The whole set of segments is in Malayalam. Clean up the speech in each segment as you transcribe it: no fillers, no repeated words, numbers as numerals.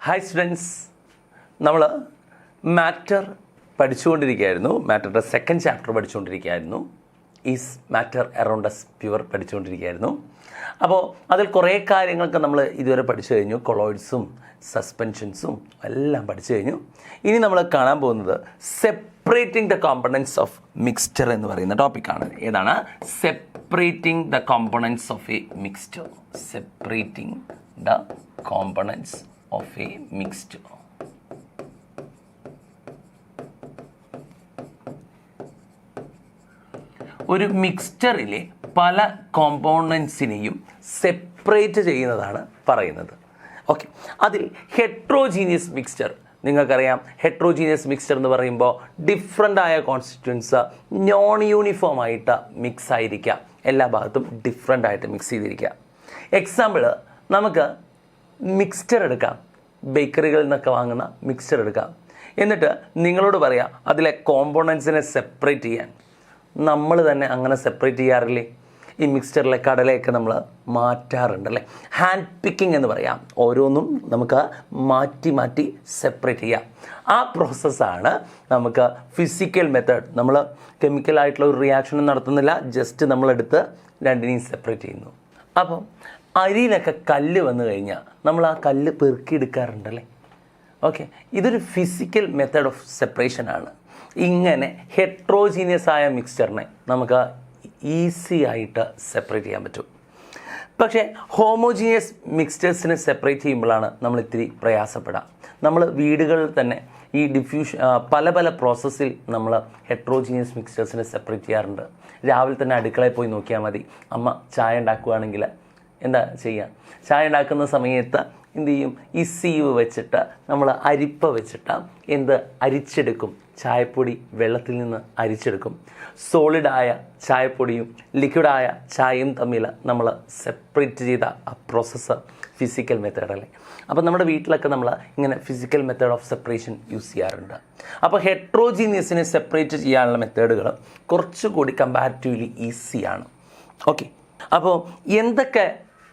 ഹായ് സ്റ്റുഡൻസ്, നമ്മൾ മാറ്റർ പഠിച്ചുകൊണ്ടിരിക്കുകയായിരുന്നു. മാറ്ററുടെ സെക്കൻഡ് ചാപ്റ്റർ പഠിച്ചുകൊണ്ടിരിക്കുകയായിരുന്നു. Is matter around us pure പഠിച്ചുകൊണ്ടിരിക്കുകയായിരുന്നു. അപ്പോൾ അതിൽ കുറേ കാര്യങ്ങളൊക്കെ നമ്മൾ ഇതുവരെ പഠിച്ചു കഴിഞ്ഞു. കൊളോയിഡ്സും സസ്പെൻഷൻസും എല്ലാം പഠിച്ചു കഴിഞ്ഞു. ഇനി നമ്മൾ കാണാൻ പോകുന്നത് separating the components of mixture എന്ന് പറയുന്ന ടോപ്പിക്കാണ്. ഏതാണ്? Separating the components of A mixture. Separating the components of a mixture. ഒരു മിക്സ്ചറിലെ പല കോമ്പോണൻസിനെയും സെപ്പറേറ്റ് ചെയ്യുന്നതാണ് പറയുന്നത്. ഓക്കെ, അതിൽ ഹെട്രോജീനിയസ് മിക്സ്ചർ നിങ്ങൾക്കറിയാം. ഹെട്രോജീനിയസ് മിക്സ്ചർ എന്ന് പറയുമ്പോൾ ഡിഫറൻ്റ് ആയ കോൺസ്റ്റിറ്റ്യൂൻസ് നോൺ യൂണിഫോം ആയിട്ട് മിക്സ് ആയിരിക്കുക, എല്ലാ ഭാഗത്തും ഡിഫറൻ്റ് ആയിട്ട് മിക്സ് ചെയ്തിരിക്കുക. എക്സാമ്പിൾ, നമുക്ക് മിക്സ്ചർ എടുക്കാം, ബേക്കറികളിൽ നിന്നൊക്കെ വാങ്ങുന്ന മിക്സ്ചർ എടുക്കാം. എന്നിട്ട് നിങ്ങളോട് പറയാം അതിലെ കോമ്പോണൻസിനെ സെപ്പറേറ്റ് ചെയ്യാൻ. നമ്മൾ തന്നെ അങ്ങനെ സെപ്പറേറ്റ് ചെയ്യാറില്ലേ? ഈ മിക്സ്ചറിലെ കടലയൊക്കെ നമ്മൾ മാറ്റാറുണ്ടല്ലേ? ഹാൻഡ് പിക്കിംഗ് എന്ന് പറയാം. ഓരോന്നും നമുക്ക് മാറ്റി മാറ്റി സെപ്പറേറ്റ് ചെയ്യാം. ആ പ്രോസസ്സാണ് നമുക്ക് ഫിസിക്കൽ മെത്തേഡ്. നമ്മൾ കെമിക്കലായിട്ടുള്ള ഒരു റിയാക്ഷനും നടത്തുന്നില്ല, ജസ്റ്റ് നമ്മളെടുത്ത് രണ്ടിനെയും സെപ്പറേറ്റ് ചെയ്യുന്നു. അപ്പം അരിയിലൊക്കെ കല്ല് വന്നു കഴിഞ്ഞാൽ നമ്മൾ ആ കല്ല് പെറുക്കിയെടുക്കാറുണ്ടല്ലേ? ഓക്കെ, ഇതൊരു ഫിസിക്കൽ മെത്തേഡ് ഓഫ് സെപ്പറേഷൻ ആണ്. ഇങ്ങനെ ഹെട്രോജീനിയസ് ആയ മിക്സ്ചറിനെ നമുക്ക് ഈസി ആയിട്ട് സെപ്പറേറ്റ് ചെയ്യാൻ പറ്റും. പക്ഷേ ഹോമോജീനിയസ് മിക്സ്ചേഴ്സിനെ സെപ്പറേറ്റ് ചെയ്യുമ്പോഴാണ് നമ്മൾ ഇത്തിരി പ്രയാസപ്പെടാം. നമ്മൾ വീടുകളിൽ തന്നെ ഈ പല പല പ്രോസസ്സിൽ നമ്മൾ ഹെട്രോജീനിയസ് മിക്സ്ചേഴ്സിനെ സെപ്പറേറ്റ് ചെയ്യാറുണ്ട്. രാവിലെ തന്നെ അടുക്കളയിൽ പോയി നോക്കിയാൽ മതി. അമ്മ ചായ ഉണ്ടാക്കുകയാണെങ്കിൽ എന്താ ചെയ്യുക? ചായ ഉണ്ടാക്കുന്ന സമയത്ത് എന്ത് ചെയ്യും? ഈ സീവ് വെച്ചിട്ട് നമ്മൾ അരിപ്പ വെച്ചിട്ട് അരിച്ചെടുക്കും. ചായപ്പൊടി വെള്ളത്തിൽ നിന്ന് അരിച്ചെടുക്കും. സോളിഡായ ചായപ്പൊടിയും ലിക്വിഡായ ചായയും തമ്മിൽ നമ്മൾ സെപ്പറേറ്റ് ചെയ്ത ആ പ്രോസസ്സ് ഫിസിക്കൽ മെത്തേഡ് അല്ലേ? അപ്പോൾ നമ്മുടെ വീട്ടിലൊക്കെ നമ്മൾ ഇങ്ങനെ physical method of separation use ചെയ്യാറുണ്ട്. അപ്പോൾ ഹെട്രോജീനിയസിനെ സെപ്പറേറ്റ് ചെയ്യാനുള്ള മെത്തേഡുകൾ കുറച്ചുകൂടി കമ്പാരിറ്റീവ്ലി ഈസിയാണ്. ഓക്കെ, അപ്പോൾ എന്തൊക്കെ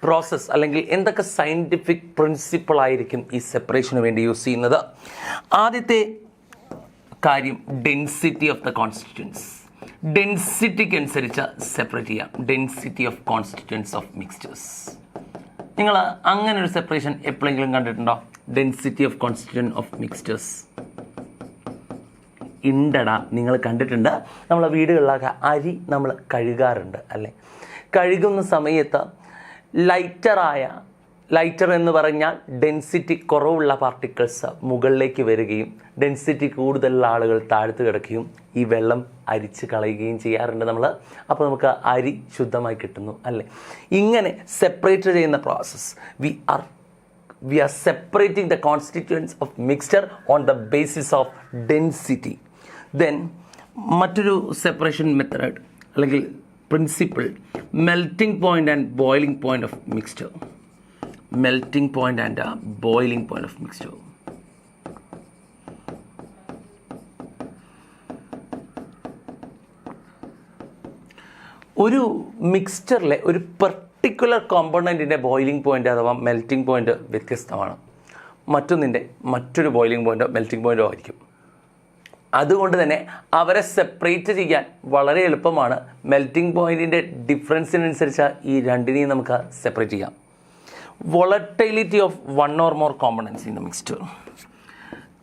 പ്രോസസ്സ് അല്ലെങ്കിൽ എന്തൊക്കെ സയൻറ്റിഫിക് പ്രിൻസിപ്പിൾ ആയിരിക്കും ഈ സെപ്പറേഷന് വേണ്ടി യൂസ് ചെയ്യുന്നത്? ആദ്യത്തെ കാര്യം ഡെൻസിറ്റി ഓഫ് ദ കോൺസ്റ്റിറ്റ്യൂൻസ്. ഡെൻസിറ്റിക്ക് അനുസരിച്ച് സെപ്പറേറ്റ് ചെയ്യാം. Density of constituents of mixtures. നിങ്ങൾ അങ്ങനെ ഒരു സെപ്പറേഷൻ എപ്പോഴെങ്കിലും കണ്ടിട്ടുണ്ടോ? Density of constituents of mixtures ഉണ്ടടാ, നിങ്ങൾ കണ്ടിട്ടുണ്ട്. നമ്മളെ വീടുകളിലൊക്കെ അരി നമ്മൾ കഴുകാറുണ്ട് അല്ലേ? കഴുകുന്ന സമയത്ത് ലൈറ്റർ എന്ന് പറഞ്ഞാൽ ഡെൻസിറ്റി കുറവുള്ള പാർട്ടിക്കിൾസ് മുകളിലേക്ക് വരികയും ഡെൻസിറ്റി കൂടുതലുള്ള ആളുകൾ താഴ്ത്തു കിടക്കുകയും ഈ വെള്ളം അരിച്ച് കളയുകയും ചെയ്യാറുണ്ട് നമ്മൾ. അപ്പോൾ നമുക്ക് അരി ശുദ്ധമായി കിട്ടുന്നു അല്ലേ? ഇങ്ങനെ സെപ്പറേറ്റ് ചെയ്യുന്ന process we are separating the constituents of mixture on the basis of density. Then മറ്റൊരു സെപ്പറേഷൻ മെത്തേഡ് അല്ലെങ്കിൽ principle, melting point and boiling point of mixture. Melting point and boiling point of mixture. ഒരു മിക്സ്ചറിലെ ഒരു പെർട്ടിക്കുലർ കോമ്പണൻറ്റിൻ്റെ ബോയിലിംഗ് പോയിന്റ് അഥവാ മെൽറ്റിംഗ് പോയിന്റ് വ്യത്യസ്തമാണ്. മറ്റൊരു ബോയിലിംഗ് പോയിന്റോ മെൽറ്റിംഗ് പോയിന്റോ ആയിരിക്കും. അതുകൊണ്ട് തന്നെ അവരെ സെപ്പറേറ്റ് ചെയ്യാൻ വളരെ എളുപ്പമാണ്. മെൽറ്റിംഗ് പോയിന്റിൻ്റെ ഡിഫറൻസിനനുസരിച്ച് ഈ രണ്ടിനെയും നമുക്ക് സെപ്പറേറ്റ് ചെയ്യാം. Volatility of one or more components in the mixture.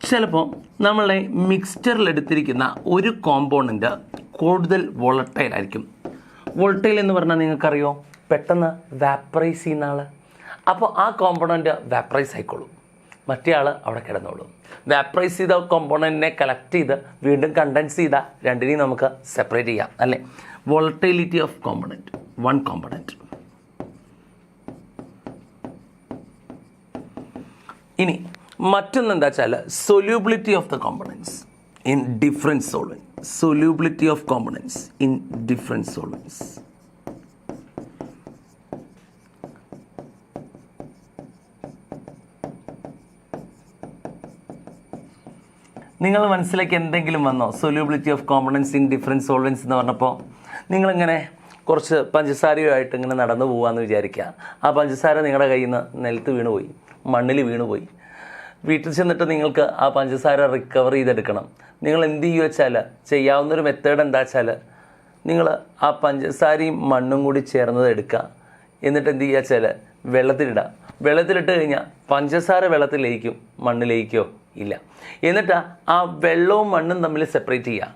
ചിലപ്പോൾ നമ്മളെ മിക്സ്ചറിൽ എടുത്തിരിക്കുന്ന ഒരു കോമ്പോണൻറ്റ് കൂടുതൽ വോളറ്റൈൽ ആയിരിക്കും. വോളറ്റൈൽ എന്ന് പറഞ്ഞാൽ നിങ്ങൾക്കറിയോ? പെട്ടെന്ന് വാപ്പറൈസ് ചെയ്യുന്ന ആൾ. അപ്പോൾ ആ കോമ്പോണൻറ്റ് വാപ്പറൈസ് ആയിക്കോളും, മറ്റേ ആൾ അവിടെ കിടന്നോളും. വാപ്പറൈസ് ചെയ്ത കോമ്പോണൻറ്റിനെ കളക്ട് ചെയ്ത് വീണ്ടും കണ്ടൻസ് ചെയ്ത രണ്ടിനെയും നമുക്ക് സെപ്പറേറ്റ് ചെയ്യാം അല്ലേ? Volatility of component, one component. ഇനി മറ്റൊന്നെന്താ വെച്ചാൽ solubility of the components in different solvent. Solubility of components in different solvents. നിങ്ങൾ മനസ്സിലേക്ക് എന്തെങ്കിലും വന്നോ? Solubility of components in different solvents എന്ന് പറഞ്ഞപ്പോൾ നിങ്ങളിങ്ങനെ കുറച്ച് പഞ്ചസാരയുമായിട്ട് ഇങ്ങനെ നടന്നു പോകാമെന്ന് വിചാരിക്കുക. ആ പഞ്ചസാര നിങ്ങളുടെ കയ്യിൽ നിന്ന് നിലത്ത് വീണുപോയി, മണ്ണിൽ വീണുപോയി. വീട്ടിൽ ചെന്നിട്ട് നിങ്ങൾക്ക് ആ പഞ്ചസാര റിക്കവർ ചെയ്തെടുക്കണം. നിങ്ങൾ എന്ത് ചെയ്യുക വെച്ചാൽ, ചെയ്യാവുന്നൊരു മെത്തേഡ് എന്താ വെച്ചാൽ, നിങ്ങൾ ആ പഞ്ചസാരയും മണ്ണും കൂടി ചേർന്നത് എടുക്കുക. എന്നിട്ട് എന്ത് ചെയ്യുക വെച്ചാൽ വെള്ളത്തിലിടുക. വെള്ളത്തിലിട്ട് കഴിഞ്ഞാൽ പഞ്ചസാര വെള്ളത്തിൽ ലയിക്കും, മണ്ണ് ലയിക്കോ ഇല്ല. എന്നിട്ട് ആ വെള്ളവും മണ്ണും തമ്മിൽ സെപ്പറേറ്റ് ചെയ്യുക.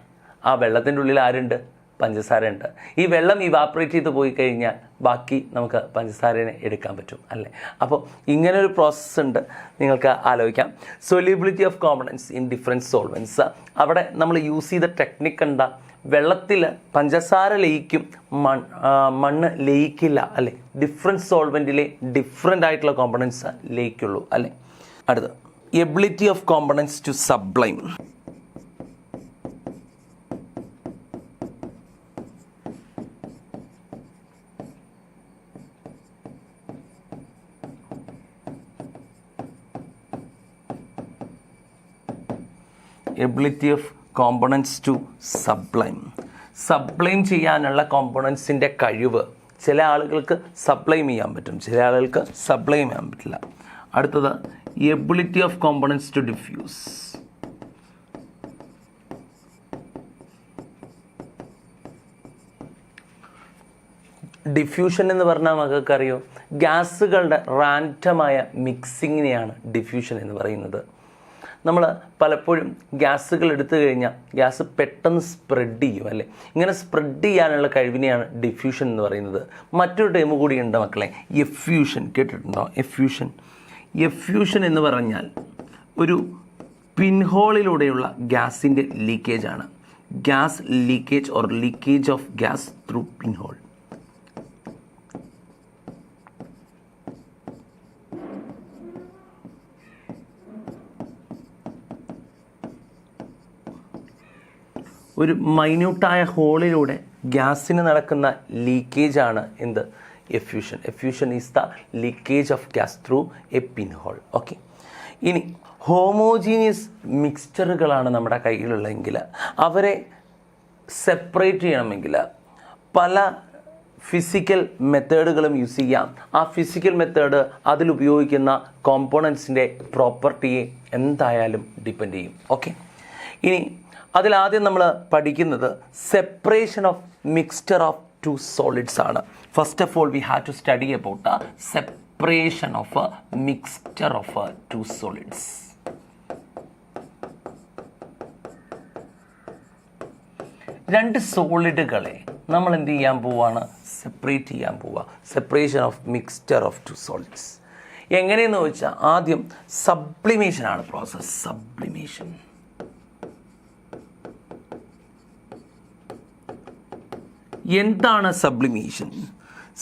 ആ വെള്ളത്തിൻ്റെ ഉള്ളിൽ ആരുണ്ട്? പഞ്ചസാര ഉണ്ട്. ഈ വെള്ളം ഇവാപ്പറേറ്റ് ചെയ്ത് പോയി കഴിഞ്ഞാൽ ബാക്കി നമുക്ക് പഞ്ചസാരനെ എടുക്കാൻ പറ്റും അല്ലേ. അപ്പോൾ ഇങ്ങനൊരു പ്രോസസ്സ് ഉണ്ട്, നിങ്ങൾക്ക് ആലോചിക്കാം. Solubility of components in different solvents. അവിടെ നമ്മൾ യൂസ് ചെയ്ത ടെക്നിക്ക് എന്താ? വെള്ളത്തിൽ പഞ്ചസാര ലയിക്കും, മണ്ണ് ലയിക്കില്ല അല്ലേ. ഡിഫറെൻറ്റ് സോൾവെൻറ്റിലെ ഡിഫറെൻ്റ് ആയിട്ടുള്ള കോമ്പണൻസ് ലയിക്കുള്ളൂ അല്ലേ. അടുത്ത ability of components to sublime. Ability of components to sublime. Sublime ചെയ്യാനുള്ള കോമ്പണൻസിൻ്റെ കഴിവ്. ചില ആളുകൾക്ക് സബ്ലൈം ചെയ്യാൻ പറ്റും, ചില ആളുകൾക്ക് സബ്ലൈം ചെയ്യാൻ പറ്റില്ല. അടുത്തത് ability of components to diffuse. Diffusion എന്ന് പറഞ്ഞാൽ നമുക്കറിയോ, ഗ്യാസുകളുടെ റാൻഡമായ മിക്സിങ്ങിനെയാണ് ഡിഫ്യൂഷൻ എന്ന് പറയുന്നത്. നമ്മൾ പലപ്പോഴും ഗ്യാസുകൾ എടുത്തു കഴിഞ്ഞാൽ ഗ്യാസ് പെട്ടെന്ന് സ്പ്രെഡ് ചെയ്യും അല്ലേ. ഇങ്ങനെ സ്പ്രെഡ് ചെയ്യാനുള്ള കഴിവിനെയാണ് ഡിഫ്യൂഷൻ എന്ന് പറയുന്നത്. മറ്റൊരു ടൈം കൂടി ഉണ്ട് മക്കളെ, എഫ്യൂഷൻ. കേട്ടിട്ടുണ്ടോ? എഫ്യൂഷൻ. എഫ്യൂഷൻ എന്ന് പറഞ്ഞാൽ ഒരു പിൻഹോളിലൂടെയുള്ള ഗ്യാസിൻ്റെ ലീക്കേജാണ്. Gas leakage or leakage of gas through pinhole. ഒരു മൈന്യൂട്ടായ ഹോളിലൂടെ ഗ്യാസിന് നടക്കുന്ന ലീക്കേജാണ് എന്ത്? Effusion. Effusion is the leakage of gas through a pin hole. Okay. ഇനി ഹോമോജീനിയസ് മിക്സ്ചറുകളാണ് നമ്മുടെ കയ്യിലുള്ളതെങ്കിൽ അവരെ സെപ്പറേറ്റ് ചെയ്യണമെങ്കിൽ പല ഫിസിക്കൽ മെത്തേഡുകളും യൂസ് ചെയ്യാം. ആ ഫിസിക്കൽ മെത്തേഡ് അതിലുപയോഗിക്കുന്ന കോമ്പോണൻസിൻ്റെ പ്രോപ്പർട്ടിയെ എന്തായാലും ഡിപ്പെൻഡ് ചെയ്യും. ഓക്കെ. ഇനി അതിലാദ്യം നമ്മൾ പഠിക്കുന്നത് separation of mixture of two solids ആണ്. First of all we have to study about separation of mixture of two solids. രണ്ട് സോളിഡുകളെ നമ്മൾ എന്ത് ചെയ്യാൻ പോവാണ്? സെപ്പറേറ്റ് ചെയ്യാൻ പോവുക. Separation of mixture of two solids എങ്ങനെയെന്ന് വെച്ചാൽ ആദ്യം സബ്ലിമേഷൻ ആണ് പ്രോസസ്. സബ്ലിമേഷൻ. എന്താണ് സബ്ലിമേഷൻ?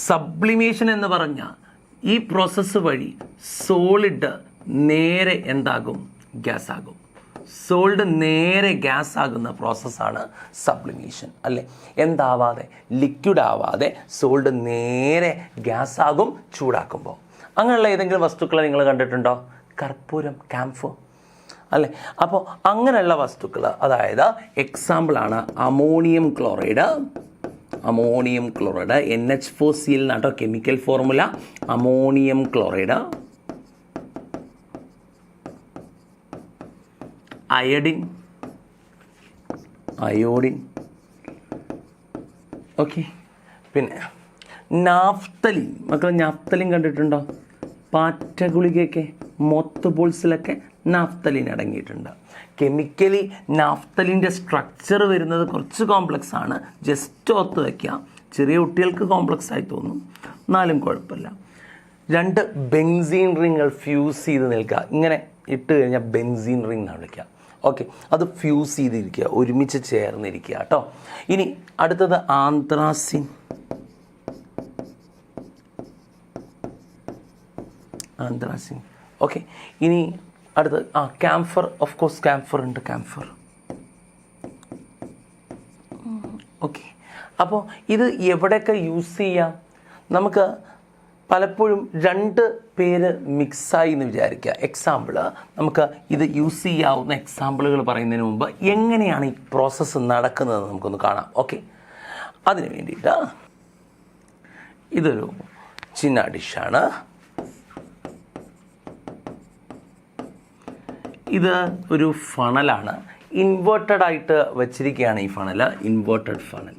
സബ്ലിമേഷൻ എന്ന് പറഞ്ഞാൽ ഈ പ്രോസസ്സ് വഴി സോളിഡ് നേരെ എന്താകും? ഗ്യാസ് ആകും. സോളിഡ് നേരെ ഗ്യാസ് ആകുന്ന പ്രോസസ്സാണ് സബ്ലിമേഷൻ അല്ലേ. എന്താവാതെ? ലിക്വിഡ് ആവാതെ സോളിഡ് നേരെ ഗ്യാസ് ആകും ചൂടാക്കുമ്പോൾ. അങ്ങനെയുള്ള ഏതെങ്കിലും വസ്തുക്കളെ നിങ്ങൾ കണ്ടിട്ടുണ്ടോ? കർപ്പൂരം, ക്യാംഫർ അല്ലേ. അപ്പോൾ അങ്ങനെയുള്ള വസ്തുക്കൾ, അതായത് എക്സാമ്പിളാണ് ammonium chloride. Ammonium chloride NH4Cl എന്നാട്ടോ chemical formula. Ammonium chloride, iodine, iodine. Okay. പിന്നെ നാഫ്തലിൻ. മക്കൾ നാഫ്തലിൻ കണ്ടിട്ടുണ്ടോ? പാറ്റ ഗുളികയൊക്കെ മൊത്തബോൾസിലൊക്കെ നാഫ്തലിൻ അടങ്ങിയിട്ടുണ്ട്. കെമിക്കലി നാഫ്തലിൻ്റെ സ്ട്രക്ചർ വരുന്നത് കുറച്ച് കോംപ്ലക്സ് ആണ്. ജസ്റ്റ് ഓർത്ത് വയ്ക്കുക. ചെറിയ കുട്ടികൾക്ക് കോംപ്ലക്സ് ആയി തോന്നും, എന്നാലും കുഴപ്പമില്ല. രണ്ട് ബെൻസീൻ റിങ്ങൾ ഫ്യൂസ് ചെയ്ത് നിൽക്കുക. ഇങ്ങനെ ഇട്ട് കഴിഞ്ഞാൽ ബെൻസീൻ റിങ് എന്നാണ് വിളിക്കുക. ഓക്കെ. അത് ഫ്യൂസ് ചെയ്തിരിക്കുക, ഒരുമിച്ച് ചേർന്നിരിക്കുക കേട്ടോ. ഇനി അടുത്തത് ആന്ത്രാസിൻ. ആന്ത്രാസിൻ. ഓക്കെ. ഇനി അടുത്തത് ക്യാംഫർ. ഓഫ് കോഴ്സ് ക്യാംഫർ ഉണ്ട്. ക്യാംഫർ. ഓക്കെ. അപ്പോൾ ഇത് എവിടെയൊക്കെ യൂസ് ചെയ്യാം? നമുക്ക് പലപ്പോഴും രണ്ട് പേര് മിക്സായി എന്ന് വിചാരിക്കുക. എക്സാമ്പിൾ, നമുക്ക് ഇത് യൂസ് ചെയ്യാവുന്ന എക്സാമ്പിളുകൾ പറയുന്നതിന് മുമ്പ് എങ്ങനെയാണ് ഈ പ്രോസസ്സ് നടക്കുന്നത് നമുക്കൊന്ന് കാണാം. ഓക്കെ. അതിന് വേണ്ടിയിട്ട് ഇതൊരു ചിന്ന ഡിഷാണ്. ഇത് ഒരു ഫണലാണ്. ഇൻവേർട്ടഡ് ആയിട്ട് വച്ചിരിക്കുകയാണ് ഈ ഫണൽ, ഇൻവേർട്ടഡ് ഫണൽ.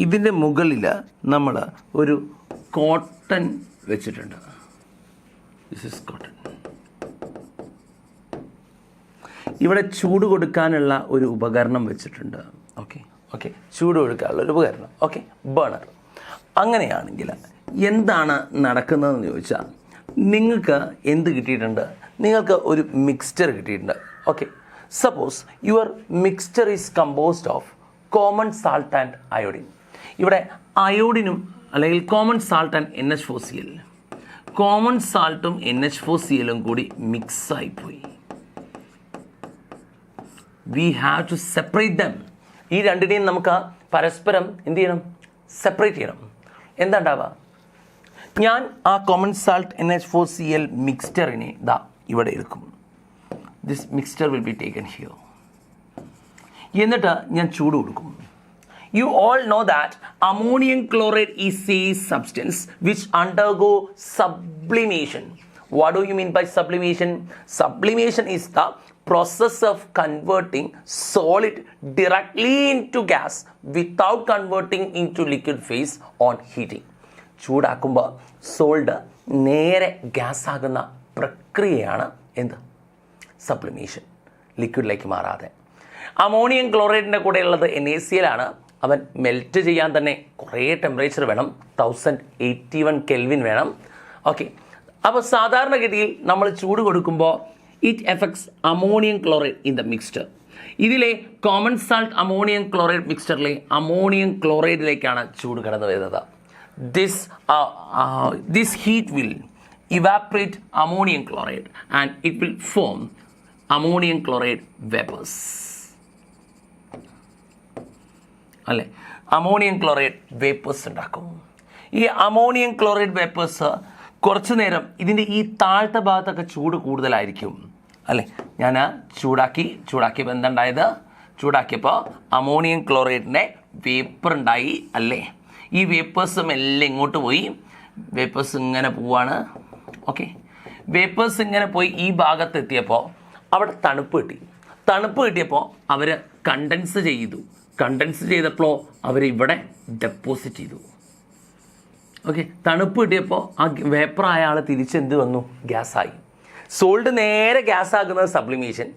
ഇതിൻ്റെ മുകളിൽ നമ്മൾ ഒരു കോട്ടൺ വെച്ചിട്ടുണ്ട്. This is cotton. ഇവിടെ ചൂട് കൊടുക്കാനുള്ള ഒരു ഉപകരണം വെച്ചിട്ടുണ്ട്. ഓക്കെ ഓക്കെ, ചൂട് കൊടുക്കാനുള്ള ഒരു ഉപകരണം. Okay, burner. അങ്ങനെയാണെങ്കിൽ എന്താണ് നടക്കുന്നതെന്ന് ചോദിച്ചാൽ, നിങ്ങൾക്ക് എന്ത് കിട്ടിയിട്ടുണ്ട്? നിങ്ങൾക്ക് ഒരു മിക്സ്ചർ കിട്ടിയിട്ടുണ്ട്. Okay, suppose your mixture is composed of common salt and iodine. ഇവിടെ അയോഡിനും അല്ലെങ്കിൽ common salt and NH4Cl, common സാൾട്ടും NH4Cl കൂടി മിക്സായിപ്പോയി. We have to separate them. ഈ രണ്ടിനെയും നമുക്ക് പരസ്പരം എന്ത് ചെയ്യണം? സെപ്പറേറ്റ് ചെയ്യണം. എന്താ ഉണ്ടാവുക? ഞാൻ ആ കോമൺ സാൾട്ട് NH4Cl മിക്സ്ചറിനെ ദാ ഇവിടെ എടുക്കും. This mixture will be taken here. എന്നിട്ട് ഞാൻ ചൂട് കൊടുക്കും. You all know that ammonium chloride is a substance which undergo sublimation. What do you mean by sublimation? Sublimation is the process of converting solid directly into gas without converting into liquid phase on heating. ചൂടാക്കുമ്പോൾ സോൾഡ് നേരെ ഗ്യാസ് ആകുന്ന പ്രക്രിയയാണ് എന്ത്? സബ്ലിമേഷൻ. ലിക്വിഡിലേക്ക് മാറാതെ. അമോണിയം ക്ലോറൈഡിൻ്റെ കൂടെയുള്ളത് NaCl ആണ്. അവൻ മെൽറ്റ് ചെയ്യാൻ തന്നെ കുറേ ടെമ്പറേച്ചർ വേണം, 1081 കെൽവിൻ വേണം. ഓക്കെ, അപ്പോൾ സാധാരണഗതിയിൽ നമ്മൾ ചൂട് കൊടുക്കുമ്പോൾ it effects ammonium chloride in the mixture. ഇതിലെ കോമൺ സാൾട്ട് അമോണിയം ക്ലോറൈഡ് മിക്സ്ചറിലെ അമോണിയം ക്ലോറൈഡിലേക്കാണ് ചൂട് കടന്നു വരുന്നത്. This heat will evaporate ammonium chloride and it will form ammonium chloride vapours. അല്ലേ? അമോണിയം ക്ലോറൈഡ് വേപ്പേഴ്സ് ഉണ്ടാക്കും. ഈ അമോണിയം ക്ലോറൈഡ് വേപ്പേഴ്സ് കുറച്ചു നേരം ഇതിൻ്റെ ഈ താഴത്തെ ഭാഗത്തൊക്കെ ചൂട് കൂടുതലായിരിക്കും. അല്ലേ? ഞാൻ ചൂടാക്കിയപ്പോൾ എന്തുണ്ടായത്? ചൂടാക്കിയപ്പോൾ അമോണിയം ക്ലോറൈഡിൻ്റെ വേപ്പർ ഉണ്ടായി. അല്ലേ? ഈ വേപ്പേഴ്സും എല്ലാം ഇങ്ങോട്ട് പോയി. വേപ്പേഴ്സ് ഇങ്ങനെ പോവാണ്. ഓക്കെ, വേപ്പേഴ്സ് ഇങ്ങനെ പോയി ഈ ഭാഗത്തെത്തിയപ്പോൾ അവിടെ തണുപ്പ് കിട്ടി. തണുപ്പ് കിട്ടിയപ്പോൾ അവർ കണ്ടൻസ് ചെയ്തപ്പോൾ അവരിവിടെ ഡെപ്പോസിറ്റ് ചെയ്തു. ഓക്കെ, തണുപ്പ് കിട്ടിയപ്പോൾ ആ വേപ്പറായ ആൾ തിരിച്ച് എന്ത് വന്നു? ഗ്യാസായി. സോൾഡ് നേരെ ഗ്യാസ് ആകുന്നത് സബ്ലിമേഷൻ,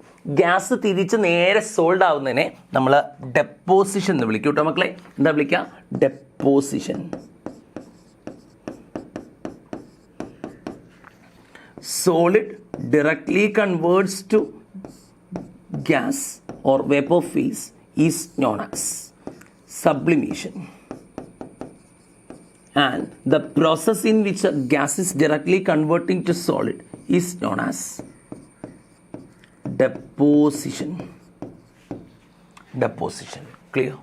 ഗ്യാസ് തിരിച്ച് നേരെ സോൾഡ് ആവുന്നതിനെ നമ്മൾ ഡെപ്പോസിഷൻ എന്ന് വിളിക്കും കേട്ടോ മക്കളെ. എന്താ വിളിക്കുക? Deposition. Solid directly converts to gas or vapor phase is known as sublimation, and the process in which a gas is directly converting to solid is known as deposition. Clear?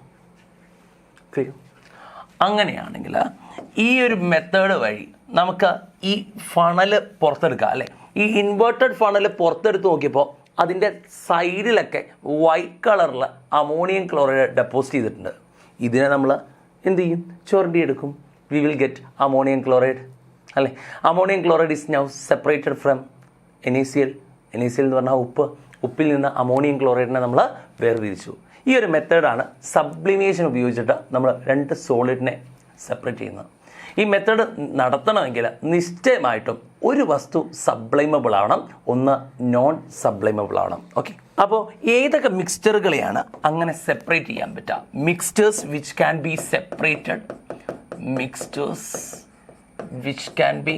അങ്ങനെയാണെങ്കിൽ ഈ ഒരു മെത്തേഡ് വഴി നമുക്ക് ഈ ഫണല് പുറത്തെടുക്കാം. അല്ലേ? ഈ ഇൻവേർട്ടഡ് ഫണല് പുറത്തെടുത്ത് നോക്കിയപ്പോൾ അതിൻ്റെ സൈഡിലൊക്കെ വൈറ്റ് കളറിൽ അമോണിയം ക്ലോറൈഡ് ഡെപ്പോസിറ്റ് ചെയ്തിട്ടുണ്ട്. ഇതിനെ നമ്മൾ എന്ത് ചെയ്യും? ചുരണ്ടി എടുക്കും. We will get ammonium chloride. അല്ലേ? Ammonium chloride is now separated from NaCl. NaCl എന്ന് പറഞ്ഞാൽ ഉപ്പിൽ നിന്ന് അമോണിയം ക്ലോറൈഡിനെ നമ്മൾ വേർതിരിച്ചു. ഈ ഒരു മെത്തേഡാണ് സബ്ലിമേഷൻ ഉപയോഗിച്ചിട്ട് നമ്മൾ രണ്ട് സോളിഡിനെ സെപ്പറേറ്റ് ചെയ്യുന്നത്. ഈ മെത്തേഡ് നടത്തണമെങ്കിൽ നിശ്ചയമായിട്ടും ഒരു വസ്തു സബ്ലൈമബിൾ ആവണം, ഒന്ന് നോൺ സബ്ലൈമബിൾ ആവണം. ഓക്കെ, അപ്പോൾ ഏതൊക്കെ മിക്സ്ചറുകളെയാണ് അങ്ങനെ സെപ്പറേറ്റ് ചെയ്യാൻ പറ്റുക? Mixtures which can be separated, mixtures which can be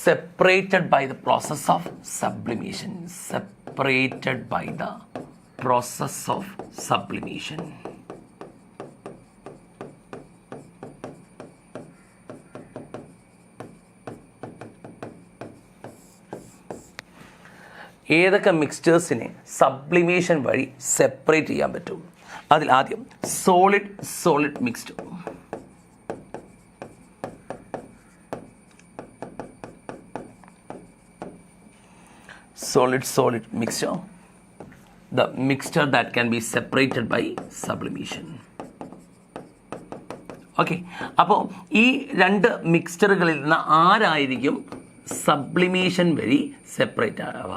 separated by the process of sublimation. Separated by the process of sublimation. ഏതൊക്കെ മിക്സ്ചേഴ്സിനെ സബ്ലിമേഷൻ വഴി സെപ്പറേറ്റ് ചെയ്യാൻ പറ്റും? അതിൽ ആദ്യം solid mixture. Solid mixture, the mixture that can be separated by sublimation. Okay, അപ്പോൾ ഈ രണ്ട് മിക്സ്ചറുകളിൽ നിന്ന് ആരായിരിക്കും സബ്ലിമേഷൻ വഴി സെപ്പറേറ്റ് ആവുക?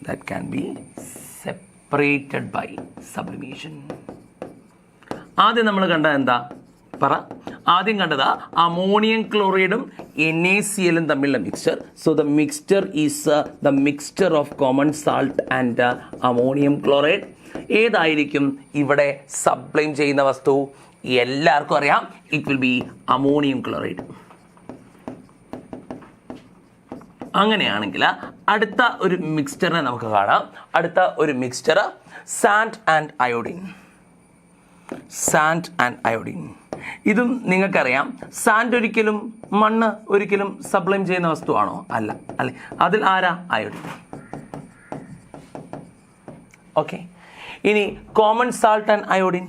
That can be separated by sublimation. ആദ്യം നമ്മൾ കണ്ടത് എന്താ പറ? ആദ്യം കണ്ടത് അമോണിയം ക്ലോറൈഡും NaCl തമ്മിലുള്ള mixture. So the mixture is the mixture of common salt and ammonium chloride. ഏതായിരിക്കും ഇവിടെ സബ്ലൈം ചെയ്യുന്ന വസ്തു? എല്ലാവർക്കും അറിയാം, it will be ammonium chloride. അങ്ങനെയാണെങ്കിൽ അടുത്ത ഒരു മിക്സ്ചറിനെ നമുക്ക് കാണാം. അടുത്ത ഒരു mixture sand and iodine. Sand and iodine ഇതും നിങ്ങൾക്കറിയാം. സാൻഡ് ഒരിക്കലും മണ്ണ് ഒരിക്കലും സബ്ലൈം ചെയ്യുന്ന വസ്തുവാണോ? അല്ല, അല്ലെ? അതിൽ ആരാ? അയോഡിൻ. ഓക്കെ, ഇനി common salt and iodine.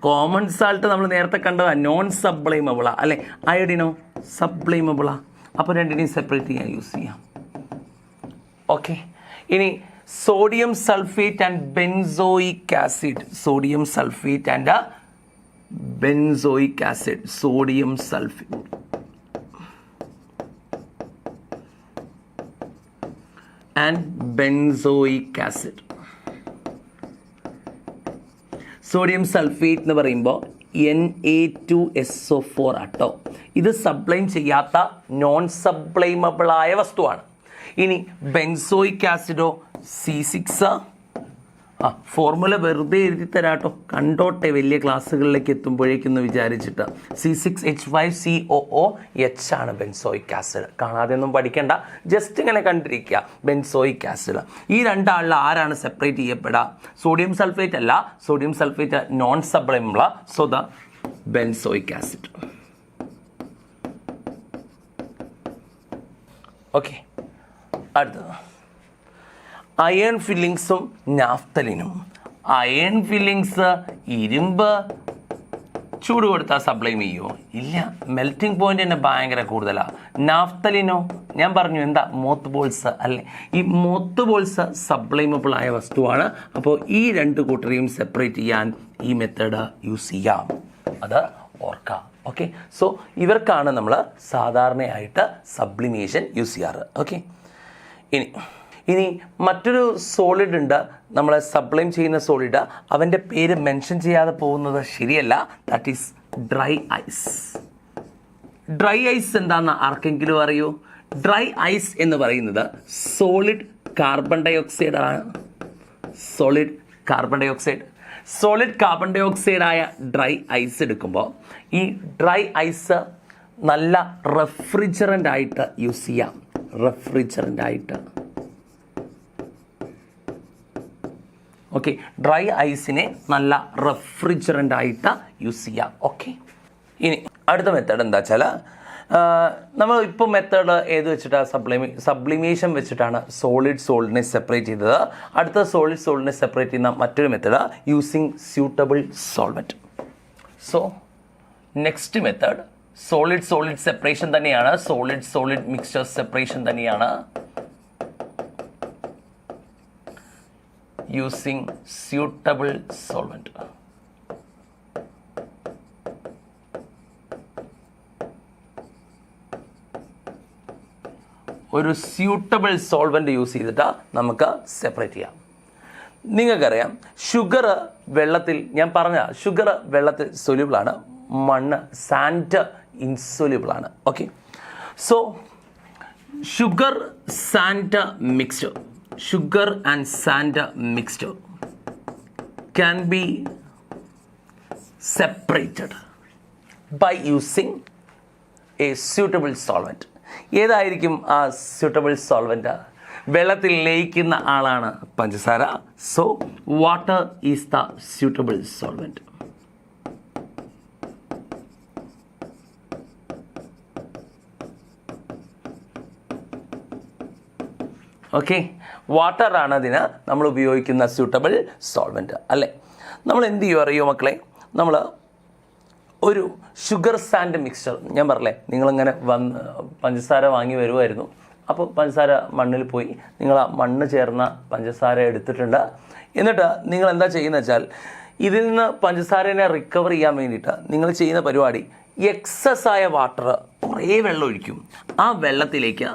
Common salt നമ്മൾ നേരത്തെ കണ്ടതാ നോൺ സബ്ലൈമബിളാ, അല്ലെ? അയോഡിനോ സബ്ലൈമബിളാ. അപ്പോൾ രണ്ടിനെയും സെപ്പറേറ്റ് ചെയ്യാൻ യൂസ് ചെയ്യാം. ഓക്കെ, ഇനി sodium sulphate and benzoic acid. Sodium sulphate and benzoic acid. Sodium sulphate and benzoic acid. Sodium sulphate എന്ന് പറയുമ്പോൾ Na2SO4 ആട്ടോ. ഇത് സബ്ലൈം ചെയ്യാത്ത നോൺ സബ്ലൈമബിളായ വസ്തുവാണ്. ഇനി ബെൻസോയിക് ആസിഡോ C6. ഫോർമുല വെറുതെ എഴുതി തരാട്ടോ, കണ്ടോട്ടെ വലിയ ക്ലാസ്സുകളിലേക്ക് എത്തുമ്പോഴേക്കെന്ന് വിചാരിച്ചിട്ട്. C6H5COOH ആണ് ബെൻസോയിക് ആസിഡ്. കാണാതെ ഒന്നും പഠിക്കേണ്ട, ജസ്റ്റ് ഇങ്ങനെ കണ്ടിരിക്കുക. ബെൻസോയിക് ആസിഡ് ഈ രണ്ടാളിൽ ആരാണ് സെപ്പറേറ്റ് ചെയ്യപ്പെടുക? സോഡിയം സൾഫേറ്റ് അല്ല, sodium sulphate non sublimable. So the benzoic acid. Okay, അടുത്തത് അയൺ ഫില്ലിങ്സും നാഫ്തലിനും. അയൺ ഫില്ലിങ്സ് ഇരുമ്പ് ചൂട് കൊടുത്താൽ സബ്ലൈം ചെയ്യുമോ? ഇല്ല, മെൽറ്റിംഗ് പോയിന്റ് തന്നെ ഭയങ്കര കൂടുതലാണ്. നാഫ്തലിനോ? ഞാൻ പറഞ്ഞു എന്താ, മോത്ത് ബോൾസ്, അല്ലേ? ഈ മോത്ത് ബോൾസ് സബ്ലൈമബിൾ ആയ വസ്തുവാണ്. അപ്പോൾ ഈ രണ്ട് കൂട്ടരെയും സെപ്പറേറ്റ് ചെയ്യാൻ ഈ മെത്തേഡ് യൂസ് ചെയ്യാം. അത് ഓർക്കാം. ഓക്കെ, സോ ഇവർക്കാണ് നമ്മൾ സാധാരണയായിട്ട് സബ്ലിമേഷൻ യൂസ് ചെയ്യാറ്. ഓക്കെ, ഇനി മറ്റൊരു സോളിഡ് ഉണ്ട്, നമ്മളെ സബ്ലൈം ചെയ്യുന്ന സോളിഡ്. അവൻ്റെ പേര് മെൻഷൻ ചെയ്യാതെ പോകുന്നത് ശരിയല്ല. That is dry ice. Dry ice എന്താണെന്ന് ആർക്കെങ്കിലും അറിയോ? ഡ്രൈ ഐസ് എന്ന് പറയുന്നത് സോളിഡ് കാർബൺ ഡൈ ഓക്സൈഡ് ആണ്. Solid carbon dioxide. Solid carbon dioxide ആയ ഡ്രൈ ഐസ് എടുക്കുമ്പോൾ ഈ ഡ്രൈ ഐസ് നല്ല റെഫ്രിജറൻ്റ് ആയിട്ട് യൂസ് ചെയ്യാം. റെഫ്രിജറൻ്റ് ആയിട്ട്. ഓക്കെ, ഡ്രൈ ഐസിനെ നല്ല റെഫ്രിജറൻ്റ് ആയിട്ട് യൂസ് ചെയ്യാം. ഓക്കെ, ഇനി അടുത്ത മെത്തേഡ് എന്താ വെച്ചാൽ, നമ്മൾ ഇപ്പോൾ മെത്തേഡ് ഏത് വെച്ചിട്ടാണ്? സബ്ലിമേഷൻ വെച്ചിട്ടാണ് സോളിഡിനെ സെപ്പറേറ്റ് ചെയ്തത്. അടുത്ത സോളിഡിനെ സെപ്പറേറ്റ് ചെയ്യുന്ന മറ്റൊരു method using suitable solvent. So next method solid separation തന്നെയാണ്. സോളിഡ് മിക്സ്ചർ സെപ്പറേഷൻ തന്നെയാണ്. using suitable solvent. ഒരു സ്യൂട്ടബിൾ സോൾവെന്റ് യൂസ് ചെയ്തിട്ട് നമുക്ക് സെപ്പറേറ്റ് ചെയ്യാം. നിങ്ങൾക്കറിയാം ഷുഗർ വെള്ളത്തിൽ, ഞാൻ പറഞ്ഞ ഷുഗർ വെള്ളത്തിൽ സൊല്യൂബിൾ ആണ്, മണ്ണ് സാൻഡ് ഇൻസൊല്യൂബിൾ ആണ്. Okay, so sugar sand mixture, sugar and sand mixture can be separated by using a suitable solvent. ഏതായിരിക്കും ആ suitable solvent? വെള്ളത്തിൽ ലയിക്കുന്ന ആളാണ് പഞ്ചസാര. So water is the suitable solvent. Okay, വാട്ടറാണ് അതിന് നമ്മൾ ഉപയോഗിക്കുന്ന സ്യൂട്ടബിൾ സോൾവെൻറ്റ്, അല്ലേ? നമ്മൾ എന്ത് ചെയ്യുമോ അറിയോ മക്കളെ? നമ്മൾ ഒരു ഷുഗർ സാൻഡ് മിക്സ്ചർ, ഞാൻ പറഞ്ഞില്ലേ നിങ്ങളിങ്ങനെ പഞ്ചസാര വാങ്ങി വരുമായിരുന്നു. അപ്പോൾ പഞ്ചസാര മണ്ണിൽ പോയി, നിങ്ങൾ ആ മണ്ണ് ചേർന്ന പഞ്ചസാര എടുത്തിട്ടുണ്ട്. എന്നിട്ട് നിങ്ങൾ എന്താ ചെയ്യുന്നത് വെച്ചാൽ ഇതിൽ നിന്ന് പഞ്ചസാരനെ റിക്കവർ ചെയ്യാൻ വേണ്ടിയിട്ട് നിങ്ങൾ ചെയ്യുന്ന പരിപാടി എക്സസ് ആയ വാട്ടർ കുറേ വെള്ളം ഒഴിക്കും. ആ വെള്ളത്തിലേക്ക്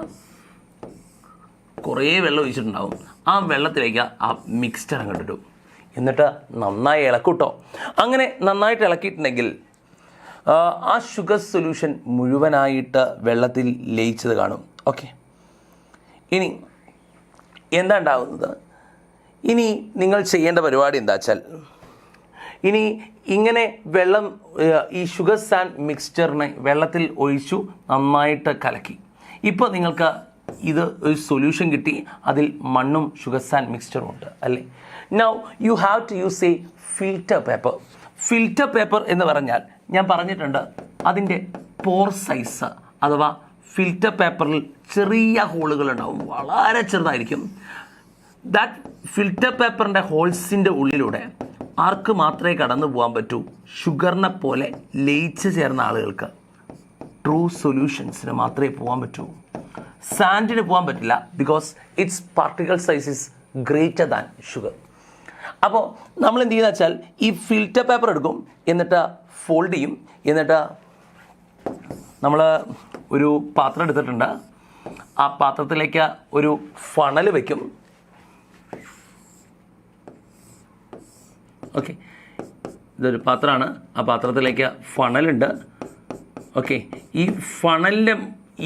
കുറേ വെള്ളം ഒഴിച്ചിട്ടുണ്ടാവും. ആ വെള്ളത്തിലേക്ക് ആ മിക്സ്ചർ അങ്ങോട്ട് ഇടും. എന്നിട്ട് നന്നായി ഇളക്കൂട്ടോ. അങ്ങനെ നന്നായിട്ട് ഇളക്കിയിട്ടുണ്ടെങ്കിൽ ആ ഷുഗർ സൊല്യൂഷൻ മുഴുവനായിട്ട് വെള്ളത്തിൽ ലയിച്ചത് കാണും. ഓക്കെ, ഇനി എന്താ ഉണ്ടാകുന്നത്? ഇനി നിങ്ങൾ ചെയ്യേണ്ട പരിപാടി എന്താ വെച്ചാൽ, ഇനി ഇങ്ങനെ വെള്ളം ഈ ഷുഗർ സാൻഡ് മിക്സ്ചറിനെ വെള്ളത്തിൽ ഒഴിച്ചു നന്നായിട്ട് കലക്കി. ഇപ്പോൾ നിങ്ങൾക്ക് ഇത് ഒരു സൊല്യൂഷൻ കിട്ടി. അതിൽ മണ്ണും ഷുഗർ സാൻഡ് മിക്സ്ചറും ഉണ്ട് അല്ലേ? Now you have to use a filter paper. Filter paper എന്ന് പറഞ്ഞാൽ ഞാൻ പറഞ്ഞിട്ടുണ്ട്, അതിൻ്റെ പോർ സൈസ് അഥവാ ഫിൽറ്റർ പേപ്പറിൽ ചെറിയ ഹോളുകൾ ഉണ്ടാവും, വളരെ ചെറുതായിരിക്കും. ദാറ്റ് ഫിൽറ്റർ പേപ്പറിൻ്റെ ഹോൾസിൻ്റെ ഉള്ളിലൂടെ ആർക്ക് മാത്രമേ കടന്നു പോകാൻ പറ്റൂ? ഷുഗറിനെ പോലെ ലയിച്ച് ചേർന്ന ആളുകൾക്ക്, ട്രൂ സൊല്യൂഷൻസിന് മാത്രമേ പോകാൻ പറ്റൂ. സാൻഡിന് പോകാൻ പറ്റില്ല, because it's particle size is greater than sugar. അപ്പോൾ നമ്മൾ എന്ത് ചെയ്യുന്ന വെച്ചാൽ ഈ ഫിൽറ്റർ പേപ്പർ എടുക്കും, എന്നിട്ട് ഫോൾഡ് ചെയ്യും. എന്നിട്ട് നമ്മൾ ഒരു പാത്രം എടുത്തിട്ടുണ്ട്. ആ പാത്രത്തിലേക്ക് ഒരു ഫണൽ വയ്ക്കും. ഓക്കെ, ഇതൊരു പാത്രമാണ്. ആ പാത്രത്തിലേക്ക് ഫണലുണ്ട്. ഓക്കെ, ഈ ഫണലിൻ്റെ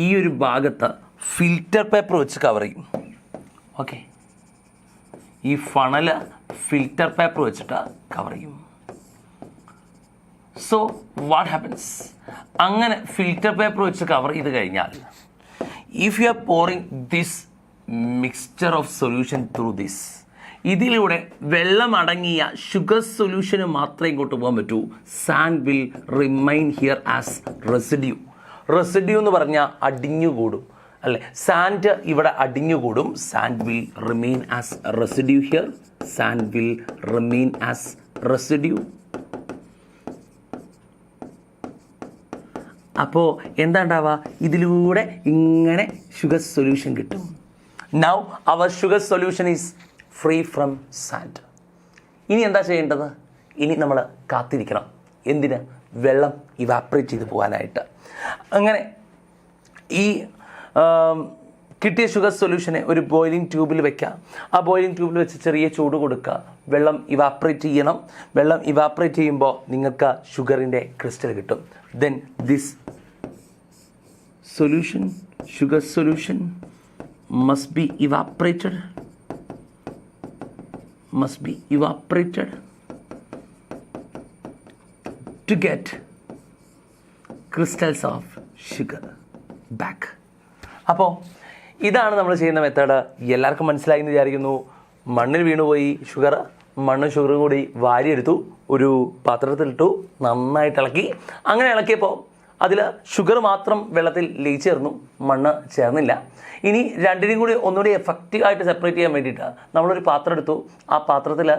ഈ ഒരു ഭാഗത്ത് ഫിൽറ്റർ പേപ്പർ വെച്ച് കവർ ചെയ്യും. ഓക്കെ, ഈ ഫണല് ഫിൽറ്റർ പേപ്പർ വെച്ചിട്ട് കവർ ചെയ്യും. So what happens? അങ്ങനെ ഫിൽറ്റർ പേപ്പർ വെച്ച് കവർ ചെയ്ത് കഴിഞ്ഞാൽ, if you are pouring this mixture of solution through this, ഇതിലൂടെ വെള്ളം അടങ്ങിയ ഷുഗർ സൊല്യൂഷന് മാത്രമേ ഇങ്ങോട്ട് പോകാൻ പറ്റൂ. Sand will remain here as residue. Residue എന്ന് പറഞ്ഞാൽ അടിഞ്ഞുകൂടും അല്ലേ? സാൻഡ് ഇവിടെ അടിഞ്ഞുകൂടും. Sand will remain as residue here. Sand will remain as residue. അപ്പോൾ എന്താ ഉണ്ടാവുക? ഇതിലൂടെ ഇങ്ങനെ ഷുഗർ സൊല്യൂഷൻ കിട്ടും. Now our sugar solution is free from sand. ഇനി എന്താ ചെയ്യേണ്ടത്? ഇനി നമ്മൾ കാത്തിരിക്കണം. എന്തിന്? വെള്ളം ഇവാപ്രേറ്റ് ചെയ്ത് പോകാനായിട്ട്. അങ്ങനെ ഈ കിട്ടിയ ഷുഗർ സൊല്യൂഷനെ ഒരു ബോയിലിംഗ് ട്യൂബിൽ വെക്കുക. ആ ബോയിലിംഗ് ട്യൂബിൽ വെച്ച് ചെറിയ ചൂട് കൊടുക്കുക. വെള്ളം ഇവാപ്രേറ്റ് ചെയ്യണം. വെള്ളം ഇവാപ്രേറ്റ് ചെയ്യുമ്പോൾ നിങ്ങൾക്ക് ഷുഗറിൻ്റെ ക്രിസ്റ്റൽ കിട്ടും. Then this solution, sugar solution must be evaporated to get crystals of sugar back. അപ്പോൾ ഇതാണ് നമ്മൾ ചെയ്യുന്ന മെത്തേഡ്. എല്ലാവർക്കും മനസ്സിലായി എന്ന് വിചാരിക്കുന്നു. മണ്ണിൽ വീണുപോയി ഷുഗർ, മണ്ണും ഷുഗറും കൂടി വാരിയെടുത്തു, ഒരു പാത്രത്തിലിട്ടു, നന്നായിട്ട് ഇളക്കി. അങ്ങനെ ഇളക്കിയപ്പോൾ അതിൽ ഷുഗർ മാത്രം വെള്ളത്തിൽ ലയിച്ച് ചേർന്നു, മണ്ണ് ചേർന്നില്ല. ഇനി രണ്ടിനും കൂടി ഒന്നുകൂടി എഫക്റ്റീവായിട്ട് സെപ്പറേറ്റ് ചെയ്യാൻ വേണ്ടിയിട്ട് നമ്മളൊരു പാത്രം എടുത്തു. ആ പാത്രത്തിൽ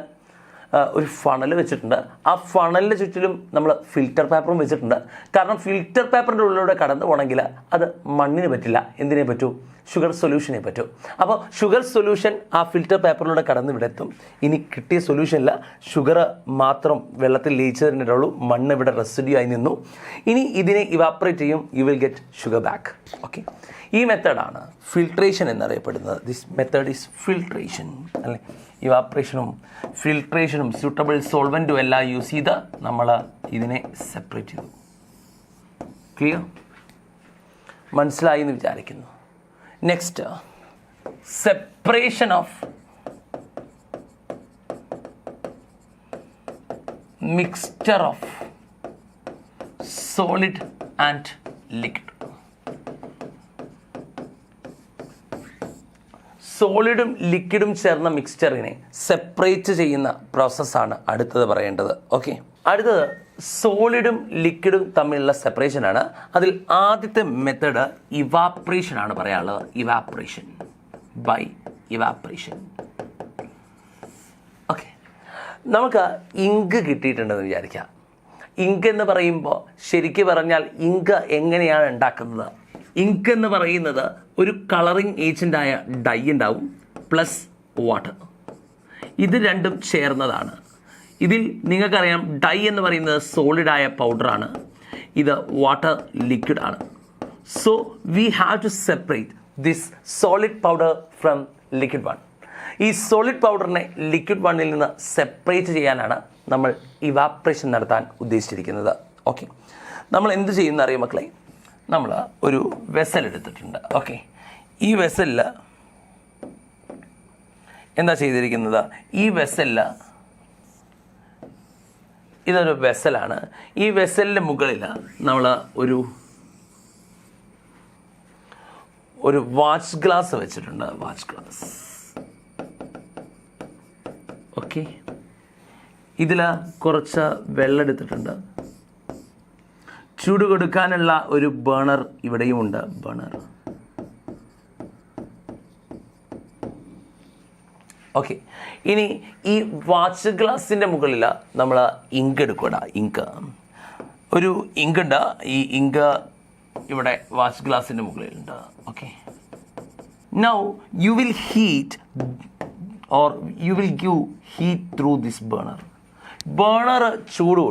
ഒരു ഫണൽ വെച്ചിട്ടുണ്ട്. ആ ഫണലിന് ചുറ്റിലും നമ്മൾ ഫിൽറ്റർ പേപ്പറും വെച്ചിട്ടുണ്ട്. കാരണം ഫിൽറ്റർ പേപ്പറിൻ്റെ ഉള്ളിലൂടെ കടന്നു പോകണമെങ്കിൽ അത് മണ്ണിന് പറ്റില്ല. എന്തിനേ പറ്റൂ? ഷുഗർ സൊല്യൂഷനെ പറ്റൂ. അപ്പോൾ ഷുഗർ സൊല്യൂഷൻ ആ ഫിൽറ്റർ പേപ്പറിലൂടെ കടന്ന് ഇവിടെ എത്തും. ഇനി കിട്ടിയ സൊല്യൂഷനിൽ ഷുഗർ മാത്രം വെള്ളത്തിൽ ലയിച്ചതിൻ്റെ ഉള്ളൂ, മണ്ണ് ഇവിടെ റെസിഡ്യൂ ആയി നിന്നു. ഇനി ഇതിനെ ഇവാപ്പറേറ്റ് ചെയ്യും. U will get sugar back. Okay, ഈ മെത്തേഡാണ് ഫിൽട്രേഷൻ എന്നറിയപ്പെടുന്നത്. ദിസ് മെത്തേഡ് ഈസ് ഫിൽട്രേഷൻ അല്ലേ? ഇവാപ്പറേഷനും ഫിൽട്രേഷനും സ്യൂട്ടബിൾ സോൾവൻറ്റും എല്ലാം യൂസ് ചെയ്ത് നമ്മൾ ഇതിനെ സെപ്പറേറ്റ് ചെയ്തു. ക്ലിയർ? മനസ്സിലായി എന്ന് വിചാരിക്കുന്നു. Next, separation of mixture of solid and liquid. സോളിഡും ലിക്വിഡും ചേർന്ന മിക്സ്ചറിനെ സെപ്പറേറ്റ് ചെയ്യുന്ന പ്രോസസ്സാണ് അടുത്തത് പറയേണ്ടത്. ഓക്കെ, അടുത്തത് സോളിഡും ലിക്വിഡും തമ്മിലുള്ള സെപ്പറേഷനാണ്. അതിൽ ആദ്യത്തെ മെത്തേഡ് ഇവാപ്രേഷൻ ആണ് പറയാനുള്ളത്. Evaporation by evaporation. ഓക്കെ, നമുക്ക് ഇങ്ക് കിട്ടിയിട്ടുണ്ടെന്ന് വിചാരിക്കാം. ഇങ്ക് എന്ന് പറയുമ്പോൾ ശരിക്കും പറഞ്ഞാൽ ഇങ്ക് എങ്ങനെയാണ് ഉണ്ടാക്കുന്നത്? ഇങ്ക് എന്ന് പറയുന്നത് ഒരു കളറിങ് ഏജൻ്റായ ഡൈ ഉണ്ടാവും പ്ലസ് വാട്ടർ. ഇത് രണ്ടും ചേർന്നതാണ്. ഇതിൽ നിങ്ങൾക്കറിയാം ഡൈ എന്ന് പറയുന്നത് സോളിഡായ പൗഡറാണ്, ഇത് വാട്ടർ ലിക്വിഡ് ആണ്. So we have to separate this solid powder from liquid one. ഈ സോളിഡ് പൗഡറിനെ ലിക്വിഡ് വണ്ണിൽ നിന്ന് സെപ്പറേറ്റ് ചെയ്യാനാണ് നമ്മൾ ഇവാപ്രേഷൻ നടത്താൻ ഉദ്ദേശിച്ചിരിക്കുന്നത്. ഓക്കെ, നമ്മൾ എന്ത് ചെയ്യുന്ന അറിയാം മക്കളെ, നമ്മൾ ഒരു വെസൽ എടുത്തിട്ടുണ്ട്. ഓക്കെ, ഈ വെസലിൽ എന്താ ചെയ്തിരിക്കുന്നത്, ഈ വെസലിൽ ഇതൊരു വെസലാണ്. ഈ വെസലിൻ്റെ മുകളിൽ നമ്മൾ ഒരു വാച്ച് ഗ്ലാസ് വെച്ചിട്ടുണ്ട്, വാച്ച് ഗ്ലാസ്. ഓക്കെ, ഇതിൽ കുറച്ച് വെള്ളം എടുത്തിട്ടുണ്ട്. ചൂട് കൊടുക്കാനുള്ള ഒരു ബേണർ ഇവിടെയും ഉണ്ട്, ബേണർ. ഓക്കെ, ഇനി ഈ വാച്ച് ഗ്ലാസിൻ്റെ മുകളിൽ നമ്മൾ ഇങ്ക് എടുക്കുക. ഒരു ഇങ്ക് ഉണ്ട്, ഈ ഇങ്ക് ഇവിടെ വാച്ച് ഗ്ലാസിൻ്റെ മുകളിലുണ്ട്. Okay, now you will heat or you will give heat through this burner. Burner ചൂട്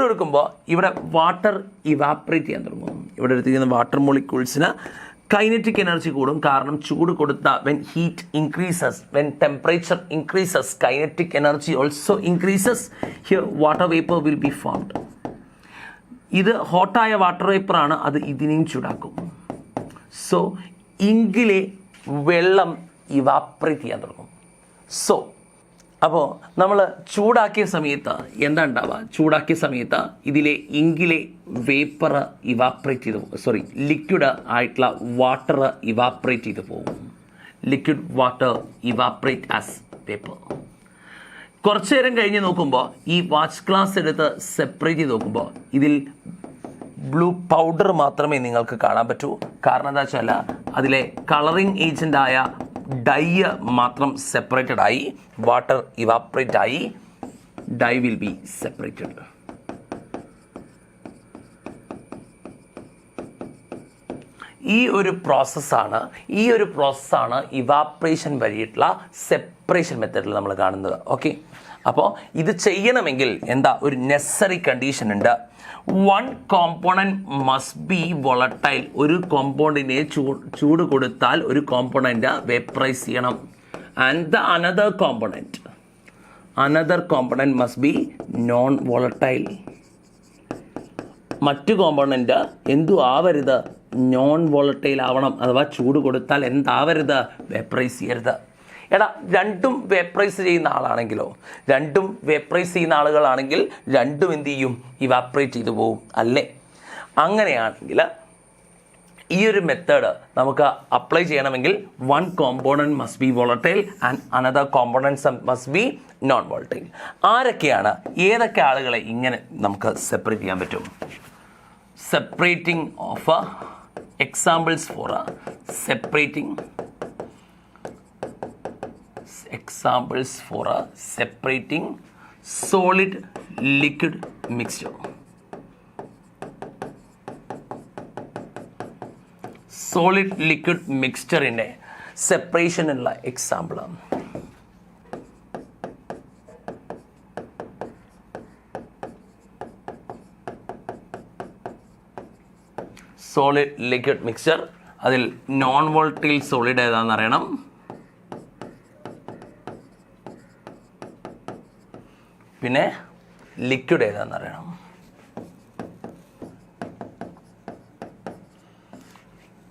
കൊടുക്കുമ്പോൾ ഇവിടെ വാട്ടർ ഇവാപ്രേറ്റ് ചെയ്യാൻ തുടങ്ങും. ഇവിടെ എടുത്തിരിക്കുന്ന വാട്ടർ മോളിക്യൂൾസിന് കൈനറ്റിക് എനർജി കൂടും. കാരണം ചൂട് കൊടുത്ത when heat increases, when temperature increases, kinetic energy also increases. Here water vapour will be formed. ഇത് ഹോട്ടായ വാട്ടർ വേപ്പറാണ്, അത് ഇതിനെയും ചൂടാക്കും. സോ ഇങ്കിലെ വെള്ളം ഇവാപ്രേറ്റ് ചെയ്യാൻ തുടങ്ങും. സോ അപ്പോൾ നമ്മൾ ചൂടാക്കിയ സമയത്ത് എന്താ ഉണ്ടാവുക, ചൂടാക്കിയ സമയത്ത് ഇതിലെ ഇങ്കിലെ വേപ്പർ ഇവാപ്രേറ്റ് ചെയ്ത് പോകും, ലിക്വിഡ് ആയിട്ടുള്ള വാട്ടർ ഇവാപ്രേറ്റ് ചെയ്ത് പോകും. Liquid water evaporate as vapour. കുറച്ചു നേരം കഴിഞ്ഞ് നോക്കുമ്പോൾ ഈ വാച്ച് ഗ്ലാസ് എടുത്ത് സെപ്പറേറ്റ് ചെയ്ത് നോക്കുമ്പോൾ ഇതിൽ ബ്ലൂ പൗഡർ മാത്രമേ നിങ്ങൾക്ക് കാണാൻ പറ്റൂ. കാരണം എന്താ വെച്ചാൽ അതിലെ കളറിങ് ഏജൻ്റായ ഡൈ മാത്രം സെപ്പറേറ്റഡ് ആയി, വാട്ടർ ഇവാപ്രേറ്റ് ആയി, ഡൈ വിൽ ബി സെപ്പറേറ്റഡ്. ഈ ഒരു പ്രോസസ്സാണ് ഇവാപ്രേഷൻ വഴിയിട്ടുള്ള സെപ്പറേഷൻ മെത്തേഡിൽ നമ്മൾ കാണുന്നത്. ഓക്കെ, അപ്പോൾ ഇത് ചെയ്യണമെങ്കിൽ ഒരു നെസസറി കണ്ടീഷൻ ഉണ്ട്. One component must be volatile. ഒരു കോമ്പൗണ്ടിനെ ചൂട് കൊടുത്താൽ ഒരു കോമ്പോണൻറ്റ് വേപ്പറൈസ് ചെയ്യണം. And the another component must be non volatile. മറ്റു കോമ്പോണൻറ്റ് ആവരുത്, നോൺ വോളട്ടൈൽ ആവണം. അഥവാ ചൂട് കൊടുത്താൽ എന്താവരുത്, വേപ്പറൈസ് ചെയ്യരുത്. രണ്ടും വേപ്പറൈസ് ചെയ്യുന്ന ആളുകളാണെങ്കിൽ രണ്ടും എന്ത് ചെയ്യും, ഇവാപ്രേറ്റ് ചെയ്തു പോവും അല്ലേ? അങ്ങനെയാണെങ്കിൽ ഈ ഒരു മെത്തേഡ് നമുക്ക് അപ്ലൈ ചെയ്യണമെങ്കിൽ one component must be volatile and another component must be non volatile. ഏതൊക്കെ ആളുകളെ ഇങ്ങനെ നമുക്ക് സെപ്പറേറ്റ് ചെയ്യാൻ പറ്റും? Separating of examples for separating solid liquid mixture. Solid liquid mixture in a separation in la example. Solid liquid mixture, അതിൽ നോൺ വോളട്ടൈൽ സോളിഡ് ഏതാണെന്ന് അറിയണം. പിന്നെ ലിക്വിഡ് ഏതാണെന്ന് അറിയണം.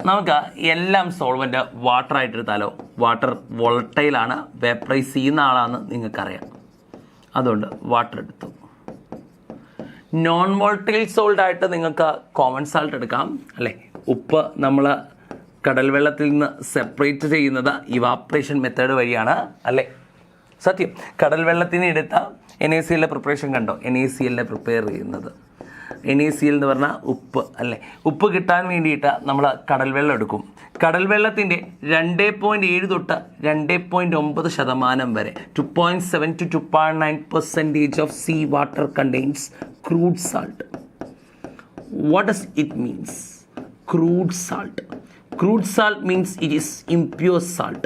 നമുക്ക് എല്ലാം സോൾവെൻ്റ് വാട്ടർ ആയിട്ടെടുത്താലോ? വാട്ടർ വോളട്ടൈലാണ്, വേപ്പറൈസ് ചെയ്യുന്ന ആളാണെന്ന് നിങ്ങൾക്കറിയാം. അതുകൊണ്ട് വാട്ടർ എടുത്തു. നോൺ വോളട്ടൈൽ സോൾഡ് ആയിട്ട് നിങ്ങൾക്ക് കോമൺ സാൾട്ട് എടുക്കാം അല്ലേ? ഉപ്പ് നമ്മൾ കടൽ വെള്ളത്തിൽ നിന്ന് സെപ്പറേറ്റ് ചെയ്യുന്നത് ഇവാപ്രേഷൻ മെത്തേഡ് വഴിയാണ് അല്ലേ? സത്യം. കടൽ വെള്ളത്തിന് എടുത്ത NaCl പ്രിപ്പറേഷൻ കണ്ടോ? NaCl പ്രിപ്പയർ ചെയ്യുന്നത്, NaCl എന്ന് പറഞ്ഞാൽ ഉപ്പ് അല്ലേ? ഉപ്പ് കിട്ടാൻ വേണ്ടിയിട്ട് നമ്മൾ കടൽ വെള്ളം എടുക്കും. കടൽ വെള്ളത്തിൻ്റെ 2.7 തൊട്ട് 2.9% വരെ 2.7 to 2.9% of sea water contains crude salt. What does it means? Crude salt. Crude salt means it is impure salt.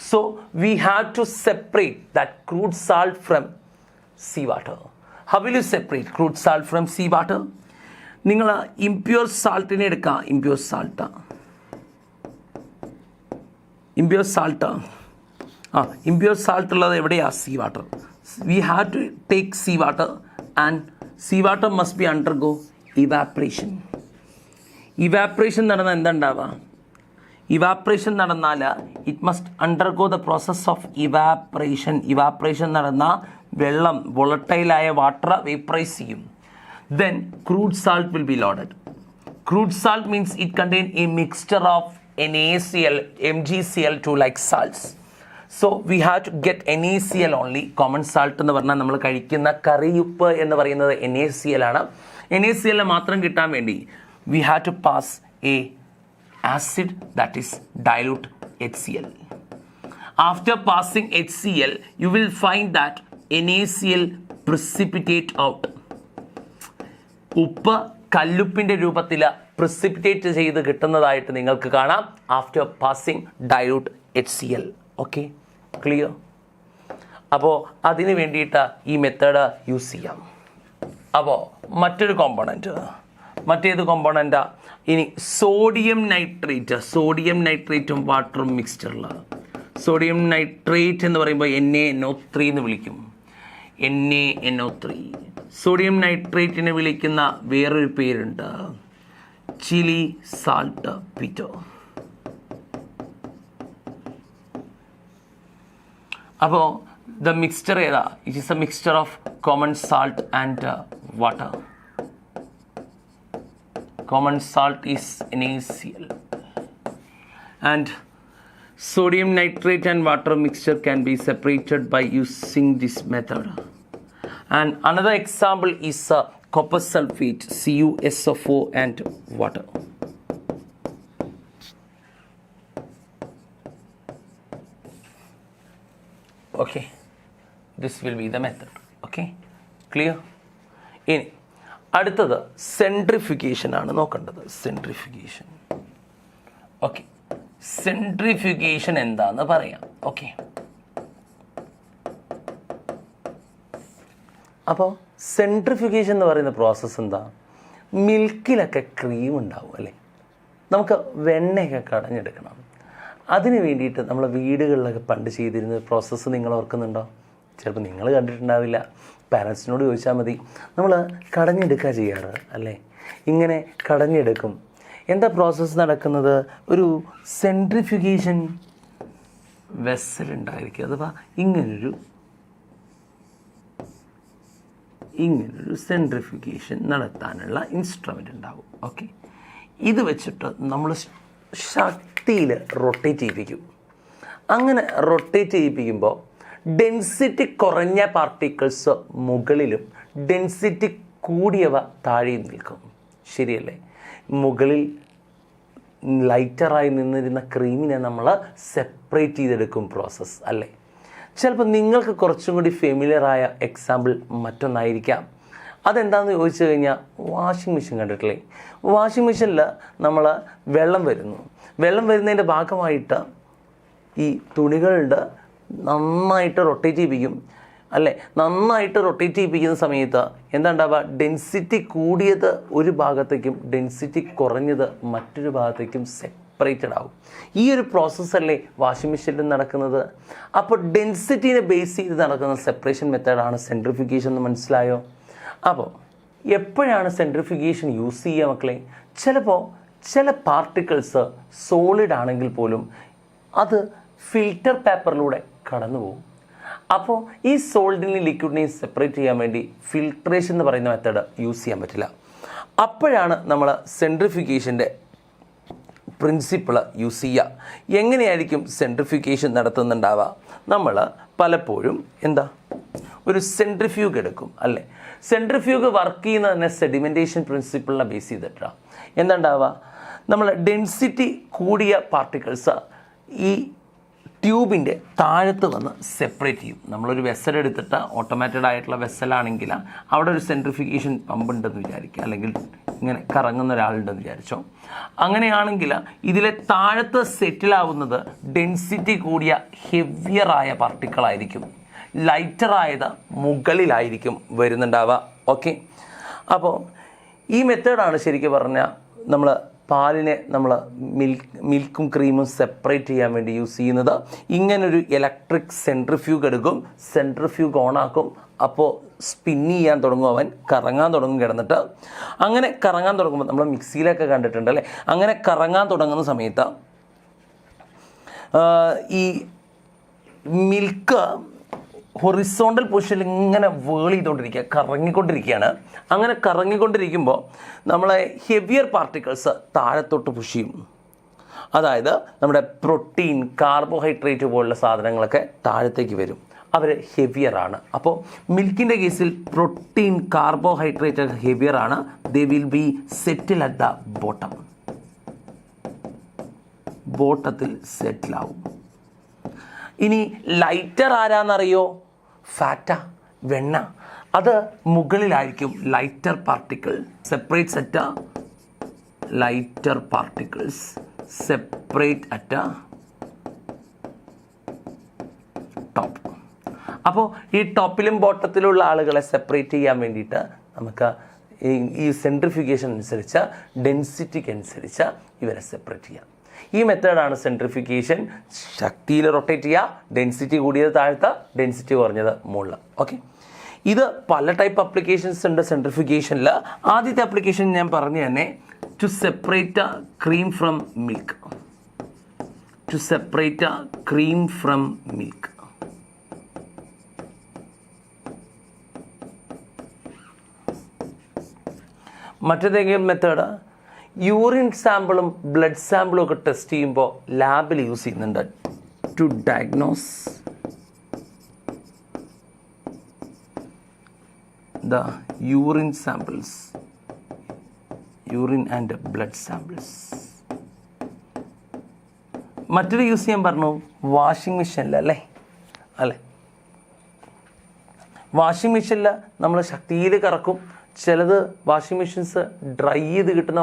So we have to separate that crude salt from seawater. How will you separate crude salt from seawater? നിങ്ങൾ ഇംപ്യൂർ സാൾട്ടിനെ എടുക്കുക. ഇംപ്യൂർ സാൾട്ട് ഉള്ളത് എവിടെയാ? Sea water. We have to take sea water and sea water must be undergo evaporation. Evaporation നടന്നാൽ എന്താ? ഇവാപ്രേഷൻ നടന്നാൽ it must undergo the process of evaporation. Evaporation നടന്നാൽ വെള്ളം വോളട്ടൈലായ വാട്ടർ വേപ്പറൈസ് ചെയ്യും. Then crude salt will be loaded. Crude salt means it contains a mixture of NaCl, MgCl2 like salts. So we have to get NaCl only. Common salt എന്ന് പറഞ്ഞാൽ നമ്മൾ കഴിക്കുന്ന കറിയുപ്പ് എന്ന് പറയുന്നത് NaCl ആണ്. NaCl മാത്രം കിട്ടാൻ വേണ്ടി we have to pass a acid, that is dilute HCl. After passing HCl, you will find that NaCl precipitate out. ഉപ്പ് കല്ലുപ്പിൻ്റെ രൂപത്തിൽ പ്രിസിപ്പിറ്റേറ്റ് ചെയ്ത് കിട്ടുന്നതായിട്ട് നിങ്ങൾക്ക് കാണാം after passing dilute HCl. Okay, clear? അപ്പോൾ അതിന് വേണ്ടിയിട്ട് ഈ മെത്തേഡ് യൂസ് ചെയ്യാം. അപ്പോൾ മറ്റൊരു കോമ്പോണൻറ്റ്, മറ്റേത് കോമ്പോണൻറ്റാ? ഇനി സോഡിയം നൈട്രേറ്റും വാട്ടറും മിക്സ്ചറിൽ. സോഡിയം നൈട്രേറ്റ് എന്ന് പറയുമ്പോൾ NaNO3 എന്ന് വിളിക്കും. NaNO3. സോഡിയം നൈട്രേറ്റിനെ വിളിക്കുന്ന വേറൊരു പേരുണ്ട്, ചിലി സാൾട്ട് പീറ്റോ. അപ്പോൾ ദ മിക്സ്ചർ ഏതാ? It is a mixture of common salt and water. Common salt is NaCl and sodium nitrate and water mixture can be separated by using this method. And another example is copper sulfate, CuSO4 and water. Okay, this will be the method. Okay, clear? ഇനി അടുത്തത് സെൻട്രിഫ്യൂഗേഷൻ ആണ് നോക്കേണ്ടത്. സെൻട്രിഫ്യൂഗേഷൻ. ഓക്കെ, സെൻട്രിഫ്യൂഗേഷൻ എന്താന്ന് പറയാം. ഓക്കെ, അപ്പോൾ സെൻട്രിഫ്യൂഗേഷൻ എന്ന് പറയുന്ന പ്രോസസ്സ് എന്താ? മിൽക്കിലൊക്കെ ക്രീം ഉണ്ടാവും അല്ലേ, നമുക്ക് വെണ്ണയൊക്കെ കടഞ്ഞെടുക്കണം. അതിന് വേണ്ടിയിട്ട് നമ്മൾ വീടുകളിലൊക്കെ പണ്ട് ചെയ്തിരുന്ന പ്രോസസ്സ് നിങ്ങൾ ഓർക്കുന്നുണ്ടോ? ചിലപ്പോൾ നിങ്ങൾ കണ്ടിട്ടുണ്ടാവില്ല, പാരൻസിനോട് ചോദിച്ചാൽ മതി. നമ്മൾ കടഞ്ഞെടുക്കുക ചെയ്യാറ് അല്ലേ, ഇങ്ങനെ കടഞ്ഞെടുക്കും. എന്താ പ്രോസസ്സ് നടക്കുന്നത്? ഒരു സെൻട്രിഫ്യൂഗേഷൻ വെസൽ ഉണ്ടായിരിക്കും, അഥവാ ഇങ്ങനൊരു സെൻട്രിഫ്യൂഗേഷൻ നടത്താനുള്ള ഇൻസ്ട്രുമെൻ്റ് ഉണ്ടാവും. ഓക്കെ, ഇത് വെച്ചിട്ട് നമ്മൾ ശക്തിയിൽ റൊട്ടേറ്റ് ചെയ്യിപ്പിക്കും. അങ്ങനെ റൊട്ടേറ്റ് ചെയ്യിപ്പിക്കുമ്പോൾ ഡെൻസിറ്റി കുറഞ്ഞ പാർട്ടിക്കിൾസ് മുകളിലും ഡെൻസിറ്റി കൂടിയവ താഴെയും നിൽക്കും. ശരിയല്ലേ? മുകളിൽ ലൈറ്ററായി നിന്നിരുന്ന ക്രീമിനെ നമ്മൾ സെപ്പറേറ്റ് ചെയ്തെടുക്കും പ്രോസസ്സ് അല്ലേ. ചിലപ്പോൾ നിങ്ങൾക്ക് കുറച്ചും കൂടി ഫെമിലിയറായ എക്സാമ്പിൾ മറ്റൊന്നായിരിക്കാം. അതെന്താണെന്ന് ചോദിച്ചു കഴിഞ്ഞാൽ, വാഷിംഗ് മെഷീൻ കണ്ടിട്ടില്ലേ? വാഷിംഗ് മെഷീനിൽ നമ്മൾ വെള്ളം വരുന്നതിൻ്റെ ഭാഗമായിട്ട് ഈ തുണികളുടെ നന്നായിട്ട് റൊട്ടേറ്റ് ചെയ്യിപ്പിക്കും അല്ലേ. നന്നായിട്ട് റൊട്ടേറ്റ് ചെയ്യിപ്പിക്കുന്ന സമയത്ത് എന്താ ഉണ്ടാവുക? ഡെൻസിറ്റി കൂടിയത് ഒരു ഭാഗത്തേക്കും ഡെൻസിറ്റി കുറഞ്ഞത് മറ്റൊരു ഭാഗത്തേക്കും സെപ്പറേറ്റഡ് ആവും. ഈ ഒരു പ്രോസസ്സല്ലേ വാഷിംഗ് മെഷീനിൽ നടക്കുന്നത്. അപ്പോൾ ഡെൻസിറ്റീനെ ബേസ് ചെയ്ത് നടക്കുന്ന സെപ്പറേഷൻ മെത്തേഡാണ് സെൻട്രിഫ്യൂഗേഷൻ എന്ന് മനസ്സിലായോ? അപ്പോൾ എപ്പോഴാണ് സെൻട്രിഫ്യൂഗേഷൻ യൂസ് ചെയ്യുക മക്കളെ? ചിലപ്പോൾ ചില പാർട്ടിക്കിൾസ് സോളിഡ് ആണെങ്കിൽ പോലും അത് ഫിൽറ്റർ പേപ്പറിലൂടെ കടന്നു പോകും. അപ്പോൾ ഈ സോൾഡിനെയും ലിക്വിഡിനെയും സെപ്പറേറ്റ് ചെയ്യാൻ വേണ്ടി ഫിൽട്രേഷൻ എന്ന് പറയുന്ന മെത്തേഡ് യൂസ് ചെയ്യാൻ പറ്റില്ല. അപ്പോഴാണ് നമ്മൾ സെൻട്രിഫ്യൂഗേഷൻ്റെ പ്രിൻസിപ്പിൾ യൂസ് ചെയ്യുക. എങ്ങനെയായിരിക്കും സെൻട്രിഫ്യൂഗേഷൻ നടത്തുന്നുണ്ടാവുക? നമ്മൾ പലപ്പോഴും ഒരു സെൻട്രിഫ്യൂഗ് എടുക്കും അല്ലേ. സെൻട്രിഫ്യൂഗ് വർക്ക് ചെയ്യുന്നത് തന്നെ സെഡിമെൻറ്റേഷൻ പ്രിൻസിപ്പിളിനെ ബേസ് ചെയ്തിട്ടാണ്. എന്താ ഉണ്ടാവുക? നമ്മൾ ഡെൻസിറ്റി കൂടിയ പാർട്ടിക്കിൾസ് ഈ ട്യൂബിൻ്റെ താഴത്ത് വന്ന് സെപ്പറേറ്റ് ചെയ്യും. നമ്മളൊരു വെസൽ എടുത്തിട്ട് ഓട്ടോമാറ്റഡ് ആയിട്ടുള്ള വെസലാണെങ്കിൽ അവിടെ ഒരു സെൻട്രിഫിക്കേഷൻ പമ്പ് ഉണ്ടെന്ന് വിചാരിക്കുക, അല്ലെങ്കിൽ ഇങ്ങനെ കറങ്ങുന്ന ഒരാളുണ്ടെന്ന് വിചാരിച്ചോ. അങ്ങനെയാണെങ്കിൽ ഇതിലെ താഴത്ത് സെറ്റിലാവുന്നത് ഡെൻസിറ്റി കൂടിയ ഹെവിയറായ പാർട്ടിക്കിളായിരിക്കും. ലൈറ്ററായത് മുകളിലായിരിക്കും വരുന്നുണ്ടാവുക. ഓക്കെ, അപ്പോൾ ഈ മെത്തേഡാണ് ശരിക്കും പറഞ്ഞാൽ നമ്മൾ പാലിനെ നമ്മൾ മിൽക്കും ക്രീമും സെപ്പറേറ്റ് ചെയ്യാൻ വേണ്ടി യൂസ് ചെയ്യുന്നത്. ഇങ്ങനൊരു ഇലക്ട്രിക് സെൻട്രിഫ്യൂഗ് എടുക്കും, സെൻട്രിഫ്യൂഗ് ഓണാക്കും, അപ്പോൾ സ്പിൻ ചെയ്യാൻ തുടങ്ങും, അവൻ കറങ്ങാൻ തുടങ്ങും കിടന്നിട്ട്. അങ്ങനെ കറങ്ങാൻ തുടങ്ങുമ്പോൾ നമ്മൾ മിക്സിയിലൊക്കെ കണ്ടിട്ടുണ്ട് അല്ലേ, അങ്ങനെ കറങ്ങാൻ തുടങ്ങുന്ന സമയത്ത് ഈ മിൽക്ക് ഹൊറിസോണ്ടൽ പൊസിഷനിൽ ഇങ്ങനെ വേൾ ചെയ്തുകൊണ്ടിരിക്കുക, കറങ്ങിക്കൊണ്ടിരിക്കുകയാണ്. അങ്ങനെ കറങ്ങിക്കൊണ്ടിരിക്കുമ്പോൾ നമ്മളെ ഹെവിയർ പാർട്ടിക്കിൾസ് താഴത്തോട്ട് പുഷ് ചെയ്യും. അതായത് നമ്മുടെ പ്രോട്ടീൻ, കാർബോഹൈഡ്രേറ്റ് പോലുള്ള സാധനങ്ങളൊക്കെ താഴത്തേക്ക് വരും, അവർ ഹെവിയറാണ്. അപ്പോൾ മിൽക്കിൻ്റെ കേസിൽ പ്രോട്ടീൻ, കാർബോഹൈഡ്രേറ്റ് ഒക്കെ ഹെവിയറാണ്. They will be settle at the bottom. ബോട്ടത്തിൽ സെറ്റിലാവും. ഇനി ലൈറ്റർ ആരാന്നറിയോ? ഫാറ്റ, വെണ്ണ. അത് മുകളിലായിരിക്കും. Lighter particle separate at lighter particles separate at top. അപ്പോൾ ഈ ടോപ്പിലും ബോട്ടത്തിലുള്ള ആളുകളെ സെപ്പറേറ്റ് ചെയ്യാൻ വേണ്ടിയിട്ട് നമുക്ക് ഈ സെൻട്രിഫ്യൂഗേഷൻ അനുസരിച്ച്, ഡെൻസിറ്റിക്ക് അനുസരിച്ച് ഇവരെ സെപ്പറേറ്റ് ചെയ്യാം. ഈ മെത്തേഡാണ് സെൻട്രിഫിക്കേഷൻ. ശക്തിയിൽ റൊട്ടേറ്റ് ചെയ്യുക, ഡെൻസിറ്റി കൂടിയത് താഴ്ത്ത, ഡെൻസിറ്റി കുറഞ്ഞത് മുകളിൽ. ഓക്കെ, ഇത് പല ടൈപ്പ് അപ്ലിക്കേഷൻസ് ഉണ്ട് സെൻട്രിഫിക്കേഷനിൽ. ആദ്യത്തെ അപ്ലിക്കേഷൻ ഞാൻ പറഞ്ഞു തന്നെ, to separate cream from milk. To separate cream from milk. മറ്റേതെങ്കിലും മെത്തേഡ് യൂറിൻ സാമ്പിളും ബ്ലഡ് സാമ്പിളും ഒക്കെ ടെസ്റ്റ് ചെയ്യുമ്പോൾ ലാബിൽ യൂസ് ചെയ്യുന്നുണ്ട്. To diagnose the urine samples, urine and blood samples. മറ്റൊരു യൂസ് ചെയ്യാൻ പറഞ്ഞു വാഷിംഗ് മെഷീനിൽ അല്ലേ. വാഷിംഗ് മെഷീനിൽ നമ്മൾ ശക്തിയിൽ കറക്കും. ചിലത് വാഷിംഗ് മെഷീൻസ് ഡ്രൈ ചെയ്ത് കിട്ടുന്ന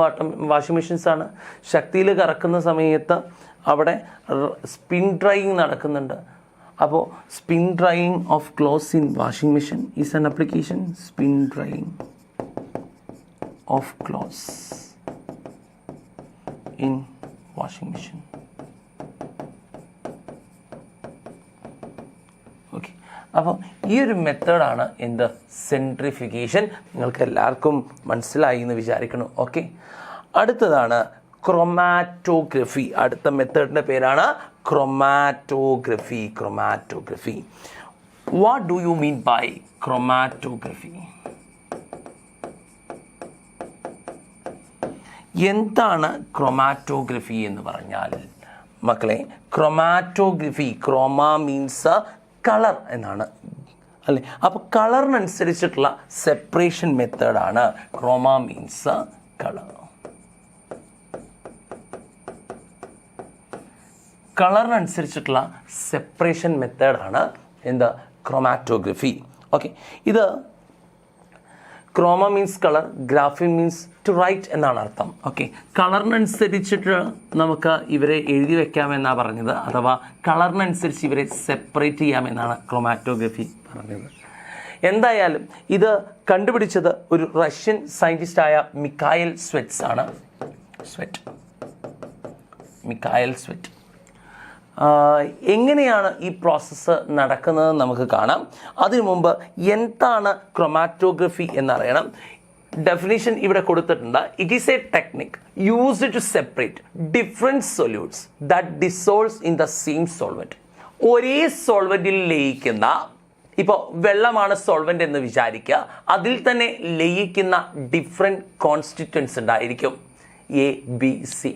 വാഷിംഗ് മെഷീൻസാണ്. ശക്തിയിൽ കറക്കുന്ന സമയത്ത് അവിടെ സ്പിൻ ഡ്രൈയിങ് നടക്കുന്നുണ്ട്. അപ്പോൾ spin drying of clothes in washing machine is an application. Spin drying of clothes in washing machine. Okay, അപ്പോൾ ഈ ഒരു മെത്തേഡാണ് എന്ത്, സെൻട്രിഫിക്കേഷൻ. നിങ്ങൾക്ക് എല്ലാവർക്കും മനസ്സിലായി എന്ന് വിചാരിക്കണം. ഓക്കെ, അടുത്തതാണ് ക്രൊമാറ്റോഗ്രഫി. അടുത്ത മെത്തേഡിൻ്റെ പേരാണ് chromatography. Chromatography, what do you mean by chromatography? എന്താണ് ക്രൊമാറ്റോഗ്രഫി എന്ന് പറഞ്ഞാൽ മക്കളെ, ക്രൊമാറ്റോഗ്രഫി, ക്രോമ മീൻസ് കളർ എന്നാണ് അല്ലേ. അപ്പോൾ കളറിനനുസരിച്ചിട്ടുള്ള സെപ്പറേഷൻ മെത്തേഡാണ് ക്രോമ മീൻസ് കളർ. കളറിനനുസരിച്ചിട്ടുള്ള സെപ്പറേഷൻ മെത്തേഡാണ് എന്താ, ക്രൊമാറ്റോഗ്രഫി. ഓക്കെ, ഇത് chroma means colour, graphein means to write എന്നാണ് അർത്ഥം. ഓക്കെ, കളറിനനുസരിച്ചിട്ട് നമുക്ക് ഇവരെ എഴുതി വെക്കാമെന്നാണ് പറഞ്ഞത്, അഥവാ കളറിനനുസരിച്ച് ഇവരെ സെപ്പറേറ്റ് ചെയ്യാമെന്നാണ് ക്രൊമാറ്റോഗ്രഫി പറഞ്ഞത്. എന്തായാലും ഇത് കണ്ടുപിടിച്ചത് ഒരു റഷ്യൻ സയൻറ്റിസ്റ്റായ മിഖായിൽ സ്വെറ്റ്സ് ആണ്. മിഖായിൽ സ്വെറ്റ്. എങ്ങനെയാണ് ഈ പ്രോസസ്സ് നടക്കുന്നത് നമുക്ക് കാണാം. അതിനു മുമ്പ് എന്താണ് ക്രൊമാറ്റോഗ്രഫി എന്നറിയണം. ഡെഫിനിഷൻ ഇവിടെ കൊടുത്തിട്ടുണ്ട്. It is a technique used to separate different solutes that dissolves in the same solvent. ഒരേ സോൾവെൻറ്റിൽ ലയിക്കുന്ന, ഇപ്പോൾ വെള്ളമാണ് സോൾവെൻ്റ് എന്ന് വിചാരിക്കുക, അതിൽ തന്നെ ലയിക്കുന്ന ഡിഫറെൻറ്റ് കോൺസ്റ്റിറ്റ്വൻസ് ഉണ്ടായിരിക്കും, എ ബി സി.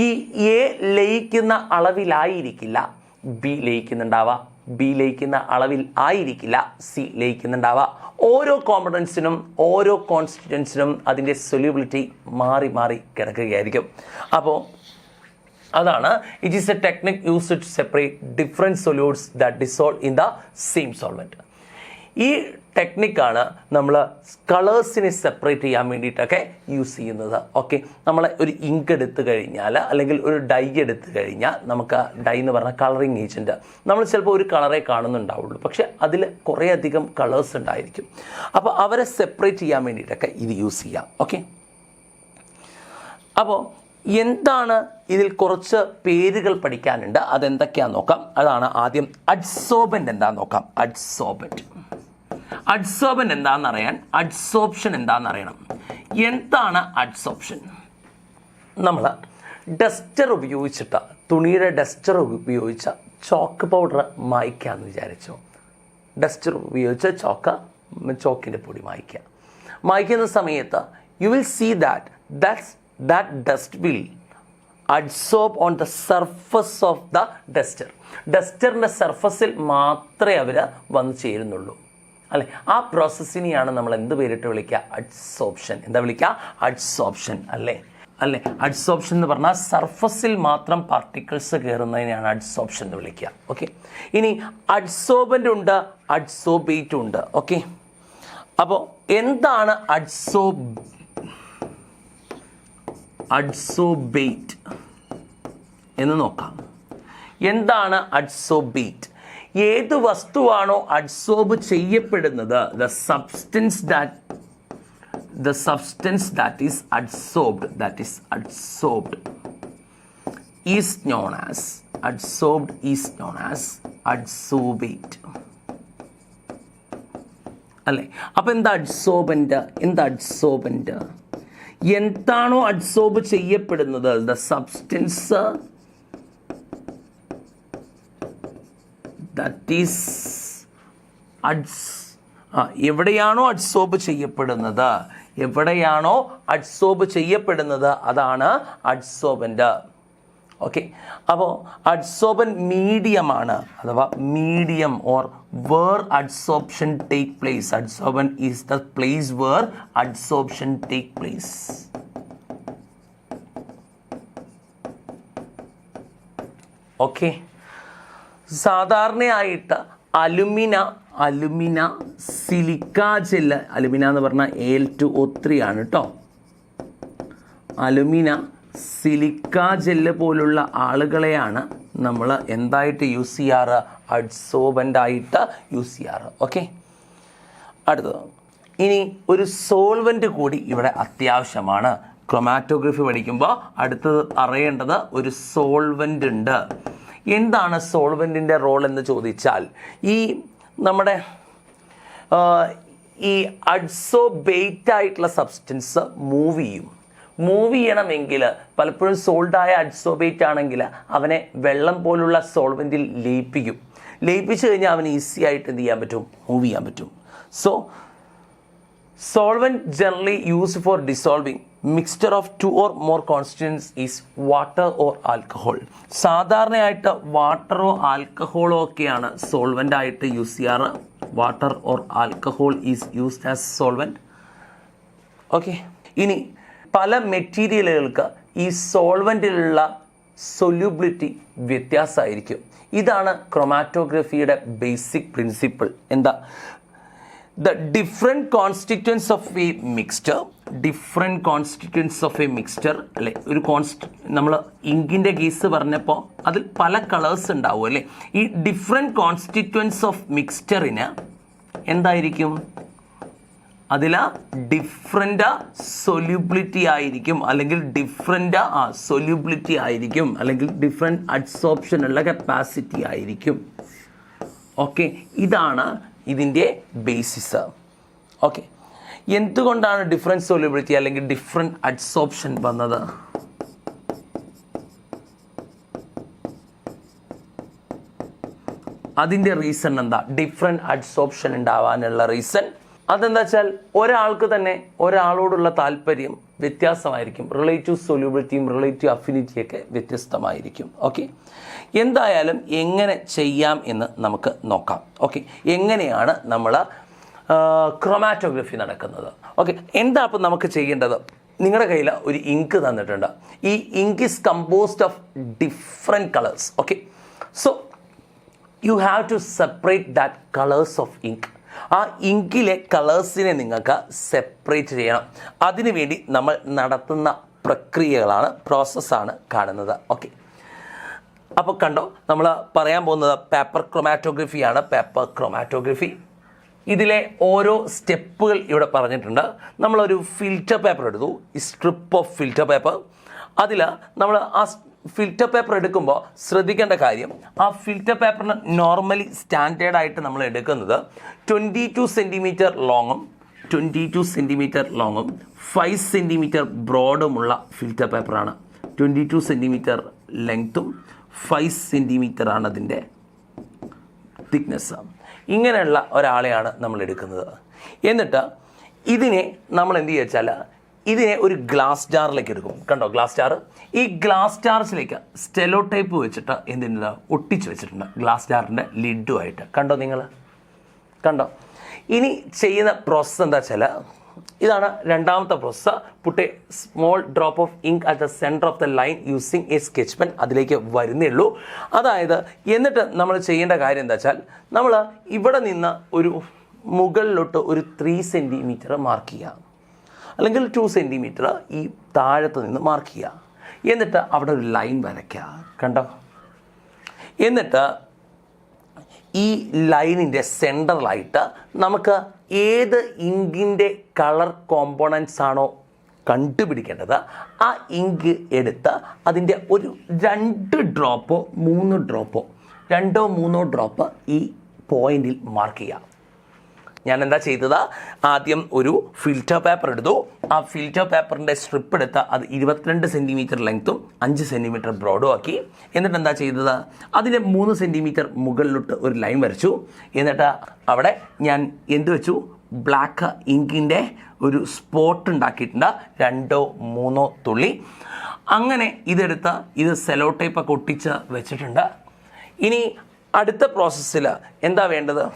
ഈ എ ലയിക്കുന്ന അളവിലായിരിക്കില്ല ബി ലയിക്കുന്നുണ്ടാവുക, ബി ലയിക്കുന്ന അളവിൽ ആയിരിക്കില്ല സി ലയിക്കുന്നുണ്ടാവുക. ഓരോ കോമ്പണൻസിനും ഓരോ കോൺസ്റ്റിറ്റ്വൻസിനും അതിൻ്റെ സൊല്യൂബിലിറ്റി മാറി മാറി കിടക്കുകയായിരിക്കും. അപ്പോൾ അതാണ് it is a technique used to separate different solutes that dissolve in the same solvent. ഈ ടെക്നിക്കാണ് നമ്മൾ കളേഴ്സിനെ സെപ്പറേറ്റ് ചെയ്യാൻ വേണ്ടിയിട്ടൊക്കെ യൂസ് ചെയ്യുന്നത്. ഓക്കെ, നമ്മൾ ഒരു ഇങ്ക് എടുത്തു കഴിഞ്ഞാൽ അല്ലെങ്കിൽ ഒരു ഡൈ എടുത്തു കഴിഞ്ഞാൽ നമുക്ക് ഡൈ എന്ന് പറഞ്ഞാൽ കളറിങ് ഏജൻറ്റ്, നമ്മൾ ചിലപ്പോൾ ഒരു കളറേ കാണുന്നുണ്ടാവുള്ളൂ, പക്ഷേ അതിൽ കുറേയധികം കളേഴ്സ് ഉണ്ടായിരിക്കും. അപ്പോൾ അവരെ സെപ്പറേറ്റ് ചെയ്യാൻ വേണ്ടിയിട്ടൊക്കെ ഇത് യൂസ് ചെയ്യാം. ഓക്കെ, അപ്പോൾ എന്താണ് ഇതിൽ കുറച്ച് പേരുകൾ പഠിക്കാനുണ്ട്, അതെന്തൊക്കെയാണെന്ന് നോക്കാം. അതാണ് ആദ്യം അഡ്സോർബൻ്റ് എന്താണെന്ന് നോക്കാം. അഡ്സോർബൻ്റ് എന്താണെന്ന് അറിയാൻ അഡ്സോർപ്ഷൻ എന്താണെന്ന് അറിയണം. എന്താണ് അഡ്സോർപ്ഷൻ? നമ്മൾ ഡസ്റ്റർ ഉപയോഗിച്ചിട്ട്, തുണിയുടെ ഡസ്റ്റർ ഉപയോഗിച്ച ചോക്ക് പൗഡർ മായ്ക്കാമെന്ന് വിചാരിച്ചു. ഡസ്റ്റർ ഉപയോഗിച്ച് ചോക്കിൻ്റെ പൊടി മായ്ക്കുന്ന സമയത്ത് you will see that dust will adsorb on the surface of the duster. ഡസ്റ്ററിൻ്റെ സർഫസിൽ മാത്രമേ അവർ വന്ന് ചേരുന്നുള്ളൂ അല്ലേ. ആ പ്രോസസ്സിനെയാണ് നമ്മൾ എന്ത് പേരിട്ട് വിളിക്കുക? അഡ്സോർപ്ഷൻ. എന്താ വിളിക്കുക? അഡ്സോർപ്ഷൻ അല്ലേ. അഡ്സോർപ്ഷൻ എന്ന് പറഞ്ഞാൽ സർഫസിൽ മാത്രം പാർട്ടിക്കിൾസ് കയറുന്നതിനെയാണ് അഡ്സോർപ്ഷൻ എന്ന് വിളിക്കുക. ഓക്കെ, ഇനി അഡ്സോർബൻ്റ് ഉണ്ട്, അഡ്സോർബേറ്റ് ഉണ്ട്. ഓക്കെ, അപ്പോൾ എന്താണ് അഡ്സോർബേറ്റ് എന്ന് നോക്കാം. എന്താണ് അഡ്സോർബേറ്റ്? ഏത് വസ്തുവാണോ അഡ്സോർബ് ചെയ്യപ്പെടുന്നത്, the substance that is adsorbed is known as adsorbate അല്ലേ. അപ്പോൾ എന്താ അഡ്സോർബൻ്റ്? എന്താണോ അഡ്സോർബ് ചെയ്യപ്പെടുന്നത്, ദ സബ്സ്റ്റൻസ് ദാറ്റ് ഈസ് എവിടെയാണോ അഡ്സോർബ് ചെയ്യപ്പെടുന്നത് അതാണ് അഡ്സോർബൻ്റ്. ഓക്കെ, അപ്പോൾ അഡ്സോർബൻ മീഡിയമാണ്, അഥവാ medium or where adsorption take place. Adsorbent is the place where adsorption take place. Okay, സാധാരണയായിട്ട് അലുമിന സിലിക്ക ജെല്ല്, അലുമിന എന്ന് പറഞ്ഞാൽ Al2O3 ആണ് കേട്ടോ. അലുമിന സിലിക്ക ജെല്ല് പോലുള്ള ആളുകളെയാണ് നമ്മൾ എന്തായിട്ട് യൂസ് ചെയ്യാറ്? അഡ്സോർബൻ്റ് ആയിട്ട് യൂസ് ചെയ്യാറ്. ഓക്കെ, അടുത്തത് ഇനി ഒരു സോൾവെൻ്റ് കൂടി ഇവിടെ അത്യാവശ്യമാണ്. ക്രൊമാറ്റോഗ്രഫി പഠിക്കുമ്പോൾ അടുത്തത് അറിയേണ്ടത് ഒരു സോൾവെൻ്റ് ഉണ്ട്. എന്താണ് സോൾവെൻറ്റിൻ്റെ റോൾ എന്ന് ചോദിച്ചാൽ, ഈ നമ്മുടെ ഈ അഡ്സോർബേറ്റ് ആയിട്ടുള്ള സബ്സ്റ്റൻസ് മൂവ് ചെയ്യണമെങ്കിൽ പലപ്പോഴും സോൾഡായ അഡ്സോർബേറ്റ് ആണെങ്കിൽ അവനെ വെള്ളം പോലുള്ള സോൾവെൻറ്റിൽ ലയിപ്പിച്ചു കഴിഞ്ഞാൽ അവന് ഈസി ആയിട്ട് എന്ത് ചെയ്യാൻ പറ്റും? മൂവ് ചെയ്യാൻ പറ്റും. So solvent generally used for dissolving mixture of 2 or more constituents is water or alcohol. സാധാരണയായിട്ട് വാട്ടറോ ആൽക്കഹോളോ ഒക്കെയാണ് സോൾവെൻ്റ് ആയിട്ട് യൂസ് ചെയ്യാറ്. Water or alcohol is used as solvent. Okay, ഇനി പല മെറ്റീരിയലുകൾക്ക് ഈ സോൾവെൻറ്റിലുള്ള സൊല്യൂബിലിറ്റി വ്യത്യാസമായിരിക്കും. ഇതാണ് ക്രൊമാറ്റോഗ്രഫിയുടെ ബേസിക് പ്രിൻസിപ്പിൾ. എന്താ? The different constituents of a mixture അല്ലെ, ഒരു നമ്മൾ ഇങ്കിൻ്റെ കേസ് പറഞ്ഞപ്പോൾ അതിൽ പല കളേഴ്സ് ഉണ്ടാവും അല്ലേ. ഈ ഡിഫറെൻറ്റ് കോൺസ്റ്റിറ്റ്വൻസ് ഓഫ് മിക്സ്ചറിന് എന്തായിരിക്കും? അതിൽ ഡിഫറെൻ്റ് സൊല്യൂബിലിറ്റി ആയിരിക്കും, അല്ലെങ്കിൽ അല്ലെങ്കിൽ ഡിഫറെൻറ്റ് അഡ്സോർപ്ഷൻ ഉള്ള കപ്പാസിറ്റി ആയിരിക്കും. ഓക്കെ, ഇതാണ് ഇതിൻ്റെ ബേസിസ്. ഓക്കെ, എന്തുകൊണ്ടാണ് ഡിഫറെൻറ്റ് സോല്യൂബിലിറ്റി അല്ലെങ്കിൽ ഡിഫറെൻറ്റ് അഡ്സോർപ്ഷൻ വന്നത്? അതിൻ്റെ റീസൺ എന്താ? ഡിഫറെൻറ്റ് അഡ്സോർപ്ഷൻ ഉണ്ടാവാനുള്ള റീസൺ അതെന്താ വെച്ചാൽ ഒരാൾക്ക് തന്നെ ഒരാളോടുള്ള താല്പര്യം വ്യത്യാസമായിരിക്കും. റിലേറ്റീവ് സൊല്യൂബിലിറ്റിയും റിലേറ്റീവ് അഫിനിറ്റിയൊക്കെ വ്യത്യസ്തമായിരിക്കും. ഓക്കെ, എന്തായാലും എങ്ങനെ ചെയ്യാം എന്ന് നമുക്ക് നോക്കാം. ഓക്കെ, എങ്ങനെയാണ് നമ്മൾ ക്രൊമാറ്റോഗ്രഫി നടക്കുന്നത്? ഓക്കെ, എന്താ അപ്പം നമുക്ക് ചെയ്യേണ്ടത്? നിങ്ങളുടെ കയ്യിൽ ഒരു ഇങ്ക് തന്നിട്ടുണ്ട്. ഈ ink is composed of different colours. Okay, so you have to separate that colours of ink. ആ ഇങ്കിലെ കളേഴ്സിനെ നിങ്ങൾക്ക് സെപ്പറേറ്റ് ചെയ്യണം. അതിനുവേണ്ടി നമ്മൾ നടത്തുന്ന പ്രക്രിയകളാണ്, പ്രോസസ്സാണ് കാണുന്നത്. ഓക്കെ, അപ്പോൾ കണ്ടോ, നമ്മൾ പറയാൻ പോകുന്നത് പേപ്പർ ക്രൊമാറ്റോഗ്രഫിയാണ്. പേപ്പർ ക്രൊമാറ്റോഗ്രഫി, ഇതിലെ ഓരോ സ്റ്റെപ്പുകൾ ഇവിടെ പറഞ്ഞിട്ടുണ്ട്. നമ്മളൊരു ഫിൽറ്റർ പേപ്പർ എടുത്തു, ഈ സ്ട്രിപ്പ് ഓഫ് ഫിൽറ്റർ പേപ്പർ. അതിൽ നമ്മൾ ആ ഫിൽറ്റർ പേപ്പർ എടുക്കുമ്പോൾ ശ്രദ്ധിക്കേണ്ട കാര്യം, ആ ഫിൽറ്റർ പേപ്പറിന് നോർമലി സ്റ്റാൻഡേർഡായിട്ട് നമ്മൾ എടുക്കുന്നത് 22 സെൻറ്റിമീറ്റർ ലോങ്ങും 22 സെൻറ്റിമീറ്റർ ലോങ്ങും 5 സെൻറ്റിമീറ്റർ ബ്രോഡുമുള്ള ഫിൽറ്റർ പേപ്പറാണ്. 22 സെൻറ്റിമീറ്റർ ലെങ്ത്തും 5 സെൻറ്റിമീറ്റർ ആണ് അതിൻ്റെ തിക്നെസ്. ഇങ്ങനെയുള്ള ഒരാളെയാണ് നമ്മൾ എടുക്കുന്നത്. എന്നിട്ട് ഇതിനെ നമ്മൾ എന്ത് ചെയ്യുക വെച്ചാൽ, ഇതിനെ ഒരു ഗ്ലാസ് ജാറിലേക്ക് എടുക്കും. കണ്ടോ ഗ്ലാസ് ജാർ? ഈ ഗ്ലാസ് ജാർസിലേക്ക് സ്റ്റെലോ ടേപ്പ് വെച്ചിട്ട് എന്തിനാ ഒട്ടിച്ച് വെച്ചിട്ടുണ്ട്, ഗ്ലാസ് ജാറിൻ്റെ ലിഡുമായിട്ട്. കണ്ടോ നിങ്ങൾ? കണ്ടോ? ഇനി ചെയ്യുന്ന പ്രോസസ്സ് എന്താ വെച്ചാൽ, ഇതാണ് രണ്ടാമത്തെ process. Put a small drop of ink at the centre of the line using a sketch pen. അതിലേക്ക് വരുന്നേ ഉള്ളൂ. അതായത് എന്നിട്ട് നമ്മൾ ചെയ്യേണ്ട കാര്യം എന്താ വെച്ചാൽ, നമ്മൾ ഇവിടെ നിന്ന് ഒരു മുകളിലോട്ട് ഒരു 3 സെൻറ്റിമീറ്റർ മാർക്ക് ചെയ്യുക, അല്ലെങ്കിൽ 2 സെൻറ്റിമീറ്റർ ഈ താഴത്ത് നിന്ന് മാർക്ക് ചെയ്യുക. എന്നിട്ട് അവിടെ ഒരു ലൈൻ വരയ്ക്കുക. കണ്ടോ? എന്നിട്ട് ഈ ലൈനിൻ്റെ സെൻറ്ററിലായിട്ട് നമുക്ക് ഏത് ഇങ്കിൻ്റെ കളർ കോമ്പോണൻസ് ആണോ കണ്ടുപിടിക്കേണ്ടത്, ആ ഇങ്ക് എടുത്ത് അതിൻ്റെ ഒരു 2 ഡ്രോപ്പോ 3 ഡ്രോപ്പോ 2 3 ഡ്രോപ്പ് ഈ പോയിന്റിൽ മാർക്ക് ചെയ്യാം. ഞാൻ എന്താ ചെയ്തത്, ആദ്യം ഒരു ഫിൽറ്റർ പേപ്പർ എടുത്തു. ആ ഫിൽറ്റർ പേപ്പറിൻ്റെ സ്ട്രിപ്പ് എടുത്ത് അത് 22 സെൻറ്റിമീറ്റർ ലെങ്ത്തും 5 സെൻറ്റിമീറ്റർ ബ്രോഡും ആക്കി. എന്നിട്ട് എന്താ ചെയ്തത്, അതിൻ്റെ 3 സെൻറ്റിമീറ്റർ മുകളിലോട്ട് ഒരു ലൈൻ വരച്ചു. എന്നിട്ട് അവിടെ ഞാൻ എന്ത് വെച്ചു, ബ്ലാക്ക് ഇങ്കിൻ്റെ ഒരു സ്പോട്ട് ഉണ്ടാക്കിയിട്ടുണ്ട്, 2 3 തുള്ളി. അങ്ങനെ ഇതെടുത്ത് ഇത് സെലോ ടേപ്പൊക്കെ ഒട്ടിച്ച് വെച്ചിട്ടുണ്ട്. ഇനി അടുത്ത പ്രോസസ്സിൽ എന്താ വേണ്ടത്,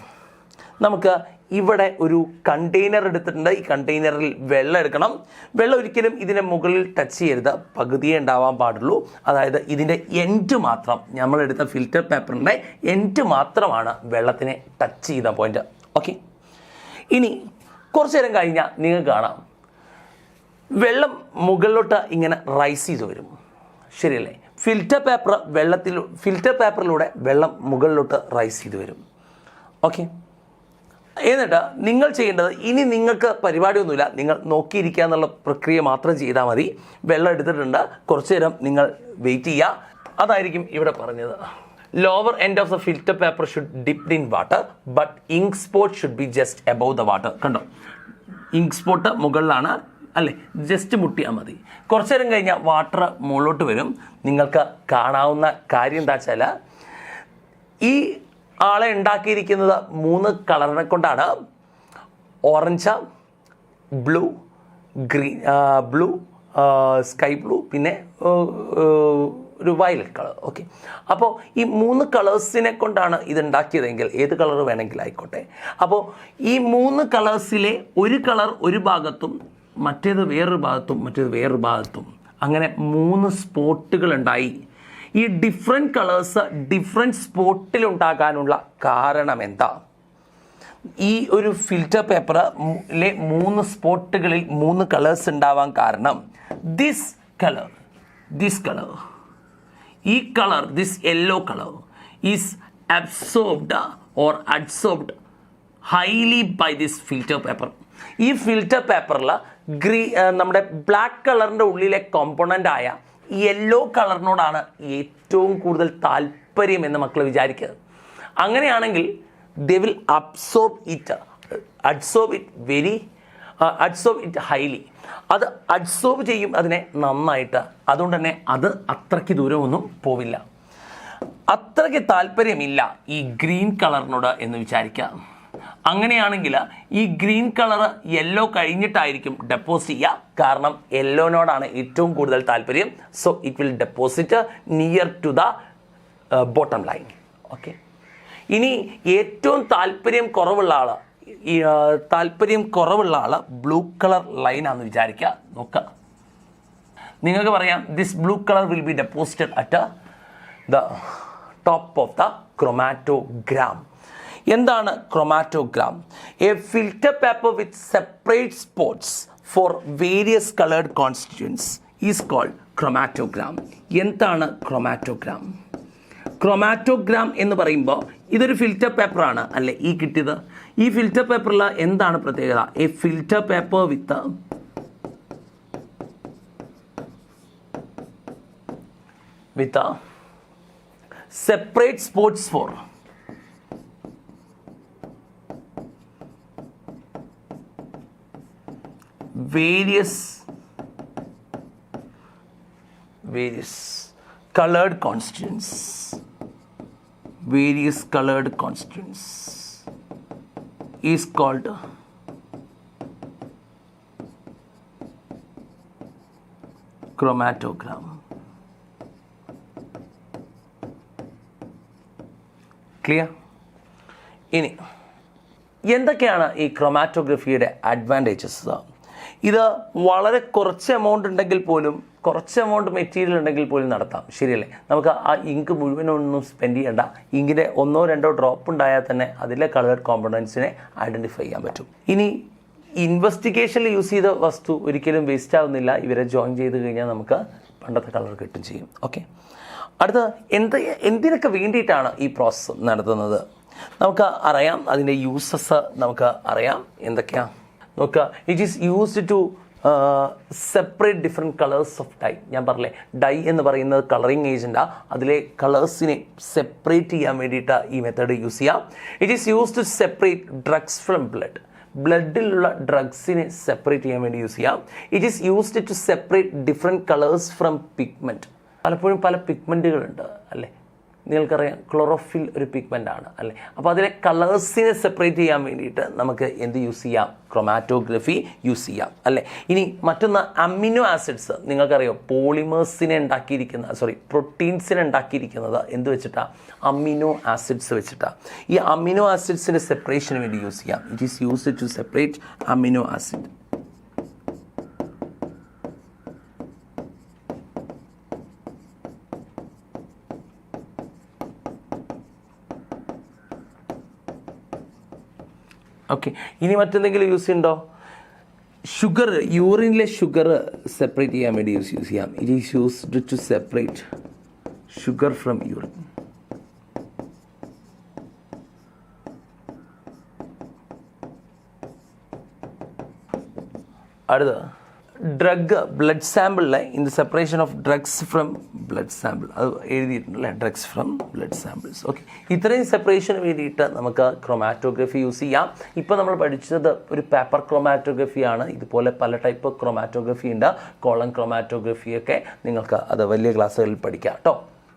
നമുക്ക് ഇവിടെ ഒരു കണ്ടെയ്നർ എടുത്തിട്ടുണ്ട്. ഈ കണ്ടെയ്നറിൽ വെള്ളം എടുക്കണം. വെള്ളം ഒരിക്കലും ഇതിനെ മുകളിൽ ടച്ച് ചെയ്യരുത്, പകുതിയേ ഉണ്ടാവാൻ പാടുള്ളൂ. അതായത് ഇതിൻ്റെ എൻഡ് മാത്രം, നമ്മളെടുത്ത ഫിൽറ്റർ പേപ്പറിൻ്റെ എൻഡ് മാത്രമാണ് വെള്ളത്തിനെ ടച്ച് ചെയ്ത പോയിന്റ്. ഓക്കെ, ഇനി കുറച്ച് നേരം കഴിഞ്ഞാൽ നിങ്ങൾക്ക് കാണാം വെള്ളം മുകളിലോട്ട് ഇങ്ങനെ റൈസ് ചെയ്ത് വരും. ശരിയല്ലേ? ഫിൽറ്റർ പേപ്പറിലൂടെ വെള്ളം മുകളിലോട്ട് റൈസ് ചെയ്ത് വരും. ഓക്കെ, എന്നിട്ട് നിങ്ങൾ ചെയ്യേണ്ടത്, ഇനി നിങ്ങൾക്ക് പരിപാടിയൊന്നുമില്ല, നിങ്ങൾ നോക്കിയിരിക്കുക എന്നുള്ള പ്രക്രിയ മാത്രം ചെയ്താൽ മതി. വെള്ളം എടുത്തിട്ടുണ്ട്, കുറച്ച് നേരം നിങ്ങൾ വെയിറ്റ് ചെയ്യുക. അതായിരിക്കും ഇവിടെ പറഞ്ഞത്. Lower end of the filter paper should dipped in water but ink spot should be just above the water. കണ്ടോ, ഇങ്ക് സ്പോട്ട് മുകളിലാണ് അല്ലേ, ജസ്റ്റ് മുട്ടിയാൽ മതി. കുറച്ച് നേരം കഴിഞ്ഞാൽ വാട്ടർ മുകളിലോട്ട് വരും. നിങ്ങൾക്ക് കാണാവുന്ന കാര്യം എന്താ വെച്ചാൽ, ഈ ആളെ ഉണ്ടാക്കിയിരിക്കുന്നത് 3 കളറിനെ കൊണ്ടാണ്. Orange, blue, blue, sky blue, പിന്നെ ഒരു വയലറ്റ് കളർ. ഓക്കെ, അപ്പോൾ ഈ 3 കളേഴ്സിനെ കൊണ്ടാണ് ഇതുണ്ടാക്കിയതെങ്കിൽ ഏത് കളർ വേണമെങ്കിലും ആയിക്കോട്ടെ. അപ്പോൾ ഈ 3 കളേഴ്സിലെ ഒരു കളർ ഒരു ഭാഗത്തും മറ്റേത് വേറൊരു ഭാഗത്തും മറ്റേത് വേറൊരു ഭാഗത്തും അങ്ങനെ 3 സ്പോട്ടുകൾ ഉണ്ടായി. ഈ ഡിഫറെൻറ്റ് കളേഴ്സ് ഡിഫറെൻറ്റ് സ്പോട്ടിലുണ്ടാകാനുള്ള കാരണം എന്താ? ഈ ഒരു ഫിൽറ്റർ പേപ്പറിലെ 3 സ്പോട്ടുകളിൽ 3 കളേഴ്സ് ഉണ്ടാവാൻ കാരണം ദിസ് കളർ, ഈ colour, this yellow colour is absorbed or adsorbed highly by this filter paper. ഈ ഫിൽറ്റർ പേപ്പറിൽ നമ്മുടെ ബ്ലാക്ക് കളറിൻ്റെ ഉള്ളിലെ കോമ്പോണൻ്റ് ആയ യെല്ലോ കളറിനോടാണ് ഏറ്റവും കൂടുതൽ താല്പര്യം എന്ന് മക്കൾ വിചാരിക്കുക. അങ്ങനെയാണെങ്കിൽ they will absorb it highly. അത് അഡ്സോർബ് ചെയ്യും അതിനെ നന്നായിട്ട്. അതുകൊണ്ട് തന്നെ അത് അത്രയ്ക്ക് ദൂരമൊന്നും പോവില്ല. അത്രയ്ക്ക് താല്പര്യമില്ല ഈ ഗ്രീൻ കളറിനോട് എന്ന് വിചാരിക്കുക. അങ്ങനെയാണെങ്കിൽ ഈ ഗ്രീൻ കളർ യെല്ലോ കഴിഞ്ഞിട്ടായിരിക്കും ഡെപ്പോസിറ്റ് ചെയ്യുക. കാരണം യെല്ലോനോടാണ് ഏറ്റവും കൂടുതൽ താല്പര്യം. So it will deposit near to the bottom line. Okay, ഇനി ഏറ്റവും താല്പര്യം കുറവുള്ള ആൾ ബ്ലൂ കളർ ലൈനാണെന്ന് വിചാരിക്കുക. നോക്കുക, നിങ്ങൾക്ക് പറയാം this blue colour will be deposited at the top of the chromatogram. എന്താണ് chromatogram? A filter paper with separate spots for various coloured constituents is called chromatogram. എന്താണ് ക്രൊമാറ്റോഗ്രാം? ക്രൊമാറ്റോഗ്രാം എന്ന് പറയുമ്പോൾ ഇതൊരു ഫിൽറ്റർ പേപ്പറാണ് അല്ലേ ഈ കിട്ടിയത്. ഈ ഫിൽറ്റർ പേപ്പറിൽ എന്താണ് പ്രത്യേകത? A filter paper with separate spots for various colored constituents is called chromatogram. Clear? ഇനി എന്തൊക്കെയാണ് ഈ ക്രൊമാറ്റോഗ്രഫിയുടെ അഡ്വാൻറ്റേജസ്? ഇത് വളരെ കുറച്ച് എമൗണ്ട് ഉണ്ടെങ്കിൽ പോലും, കുറച്ച് എമൗണ്ട് മെറ്റീരിയൽ ഉണ്ടെങ്കിൽ പോലും നടത്താം, ശരിയല്ലേ? നമുക്ക് ആ ഇങ്ക് മുഴുവനൊന്നും സ്പെൻഡ് ചെയ്യേണ്ട. ഇങ്കിൻ്റെ 1-2 ഡ്രോപ്പ് ഉണ്ടായാൽ തന്നെ അതിലെ കളേർഡ് കോമ്പണൻസിനെ ഐഡൻറ്റിഫൈ ചെയ്യാൻ പറ്റും. ഇനി ഇൻവെസ്റ്റിഗേഷനിൽ യൂസ് ചെയ്ത വസ്തു ഒരിക്കലും വേസ്റ്റ് ആവുന്നില്ല. ഇവരെ ജോയിൻ ചെയ്ത് കഴിഞ്ഞാൽ നമുക്ക് പണ്ടത്തെ കളർ കിട്ടും ചെയ്യും. ഓക്കെ, അടുത്ത എന്തിനൊക്കെ വേണ്ടിയിട്ടാണ് ഈ പ്രോസസ്സ് നടത്തുന്നത് നമുക്ക് അറിയാം. അതിൻ്റെ യൂസസ് നമുക്ക് അറിയാം എന്തൊക്കെയാണ് നോക്കുക. It is used to separate different colours of dye. ഞാൻ പറഞ്ഞില്ലേ, ഡൈ എന്ന് പറയുന്നത് കളറിങ് ഏജൻറ്റാണ്. അതിലെ കളേഴ്സിനെ സെപ്പറേറ്റ് ചെയ്യാൻ വേണ്ടിയിട്ട് ഈ മെത്തേഡ് യൂസ് ചെയ്യാം. It is used to separate drugs from ബ്ലഡിലുള്ള ഡ്രഗ്സിനെ സെപ്പറേറ്റ് ചെയ്യാൻ വേണ്ടി യൂസ് ചെയ്യാം. It is used to separate different colours from pigment. പലപ്പോഴും പല പിഗ്മെൻറ്റുകളുണ്ട് അല്ലേ, നിങ്ങൾക്കറിയാം ക്ലോറോഫിൽ ഒരു പിഗ്മെൻ്റ് ആണ് അല്ലേ. അപ്പോൾ അതിലെ കളേഴ്സിനെ സെപ്പറേറ്റ് ചെയ്യാൻ വേണ്ടിയിട്ട് നമുക്ക് എന്ത് യൂസ് ചെയ്യാം? ക്രൊമാറ്റോഗ്രഫി യൂസ് ചെയ്യാം അല്ലേ. ഇനി മറ്റൊന്ന് അമിനോ ആസിഡ്സ്. നിങ്ങൾക്കറിയാം പോളിമേഴ്സിനെ പ്രോട്ടീൻസിനെ ഉണ്ടാക്കിയിരിക്കുന്നത് എന്ത് വെച്ചിട്ടാണ്? അമിനോ ആസിഡ്സ് വെച്ചിട്ടാണ്. ഈ അമിനോ ആസിഡ്സിൻ്റെ സെപ്പറേഷന് വേണ്ടി യൂസ് ചെയ്യാം. It is used to separate amino acid. Okay, ഇനി മറ്റെന്തെങ്കിലും യൂസ് ചെയ്യുന്നുണ്ടോ? ഷുഗർ, യൂറിനിലെ ഷുഗർ സെപ്പറേറ്റ് ചെയ്യാൻ വേണ്ടി യൂസ് ചെയ്യാം. It is used to separate sugar from urine. അടുത്ത ഡ്രഗ്, ബ്ലഡ് സാമ്പിളിലെ in the separation of drugs from blood sample, അത് എഴുതിയിട്ടുണ്ടല്ലേ, drugs from blood samples. Okay, ഇത്രയും സെപ്പറേഷന് വേണ്ടിയിട്ട് നമുക്ക് ക്രൊമാറ്റോഗ്രഫി യൂസ് ചെയ്യാം. ഇപ്പോൾ നമ്മൾ പഠിച്ചത് ഒരു പേപ്പർ ക്രൊമാറ്റോഗ്രഫിയാണ്. ഇതുപോലെ പല ടൈപ്പ് ക്രൊമാറ്റോഗ്രഫി ഉണ്ട്, കോളം ക്രൊമാറ്റോഗ്രഫിയൊക്കെ നിങ്ങൾക്ക് അത് വലിയ ക്ലാസ്സുകളിൽ പഠിക്കാം കേട്ടോ.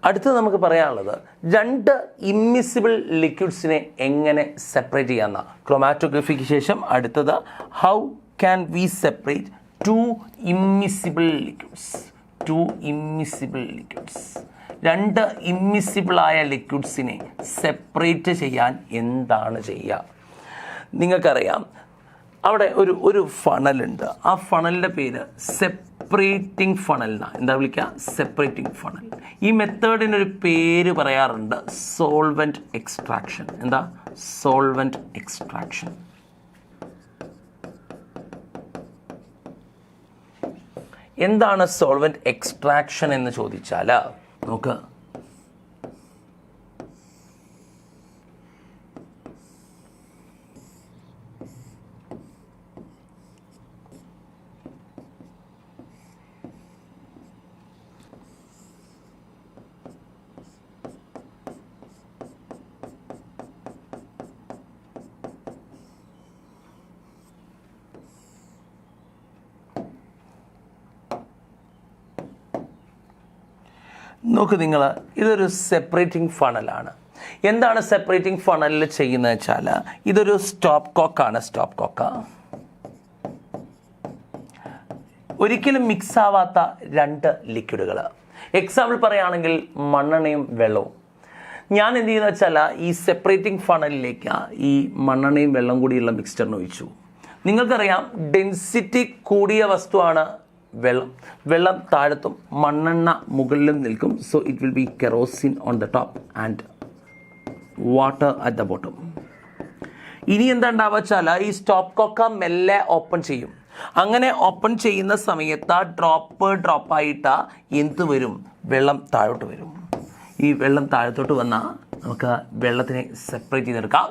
അടുത്ത് നമുക്ക് പറയാനുള്ളത് 2 ഇമ്മിസിബിൾ ലിക്വിഡ്സിനെ എങ്ങനെ സെപ്പറേറ്റ് ചെയ്യാമെന്നാണ്. ക്രൊമാറ്റോഗ്രഫിക്ക് ശേഷം അടുത്തത് how can we separate 2 immiscible liquids. 2 immiscible liquids. 2 ഇമ്മിസിബിളായ ലിക്വിഡ്സിനെ സെപ്പറേറ്റ് ചെയ്യാൻ എന്താണ് ചെയ്യുക? നിങ്ങൾക്കറിയാം അവിടെ ഒരു ഫണലുണ്ട്. ആ ഫണലിൻ്റെ പേര് സെപ്പറേറ്റിംഗ് ഫണൽ എന്നാണ്. എന്താ വിളിക്കുക? Separating funnel. ഈ മെത്തേഡിനൊരു പേര് പറയാറുണ്ട്, സോൾവെൻറ്റ് എക്സ്ട്രാക്ഷൻ. എന്താ? Solvent extraction. എന്താണ് സോൾവെൻറ്റ് എക്സ്ട്രാക്ഷൻ എന്ന് ചോദിച്ചാൽ നോക്ക്, നോക്ക് നിങ്ങൾ, ഇതൊരു സെപ്പറേറ്റിംഗ് ഫണലാണ്. എന്താണ് സെപ്പറേറ്റിംഗ് ഫണലിൽ ചെയ്യുന്നത് വെച്ചാൽ, ഇതൊരു സ്റ്റോപ്പ് കോക്കാണ്. സ്റ്റോപ്പ് കോക്ക ഒരിക്കലും മിക്സ് ആവാത്ത 2 ലിക്വിഡുകൾ. എക്സാമ്പിൾ പറയുകയാണെങ്കിൽ മണ്ണെണ്ണയും വെള്ളവും. ഞാൻ എന്ത് ചെയ്യുന്നത് വെച്ചാൽ ഈ സെപ്പറേറ്റിംഗ് ഫണലിലേക്ക് ഈ മണ്ണെണ്ണയും വെള്ളം കൂടിയുള്ള മിക്സ്ചറിന് ഒഴിച്ചു. നിങ്ങൾക്കറിയാം ഡെൻസിറ്റി കൂടിയ വസ്തുവാണ് വെള്ളം താഴത്തും മണ്ണെണ്ണ മുകളിലും നിൽക്കും. So it will B kerosene on the top and water at the bottom. ഇനി എന്താ ഉണ്ടാവുക വെച്ചാൽ ഈ സ്റ്റോപ്പ് കോക്ക മെല്ലെ ഓപ്പൺ ചെയ്യും. അങ്ങനെ ഓപ്പൺ ചെയ്യുന്ന സമയത്ത് ഡ്രോപ്പായിട്ട് എന്ത് വരും? വെള്ളം താഴോട്ട് വരും. ഈ വെള്ളം താഴത്തോട്ട് വന്നാൽ നമുക്ക് വെള്ളത്തിനെ സെപ്പറേറ്റ് ചെയ്തെടുക്കാം.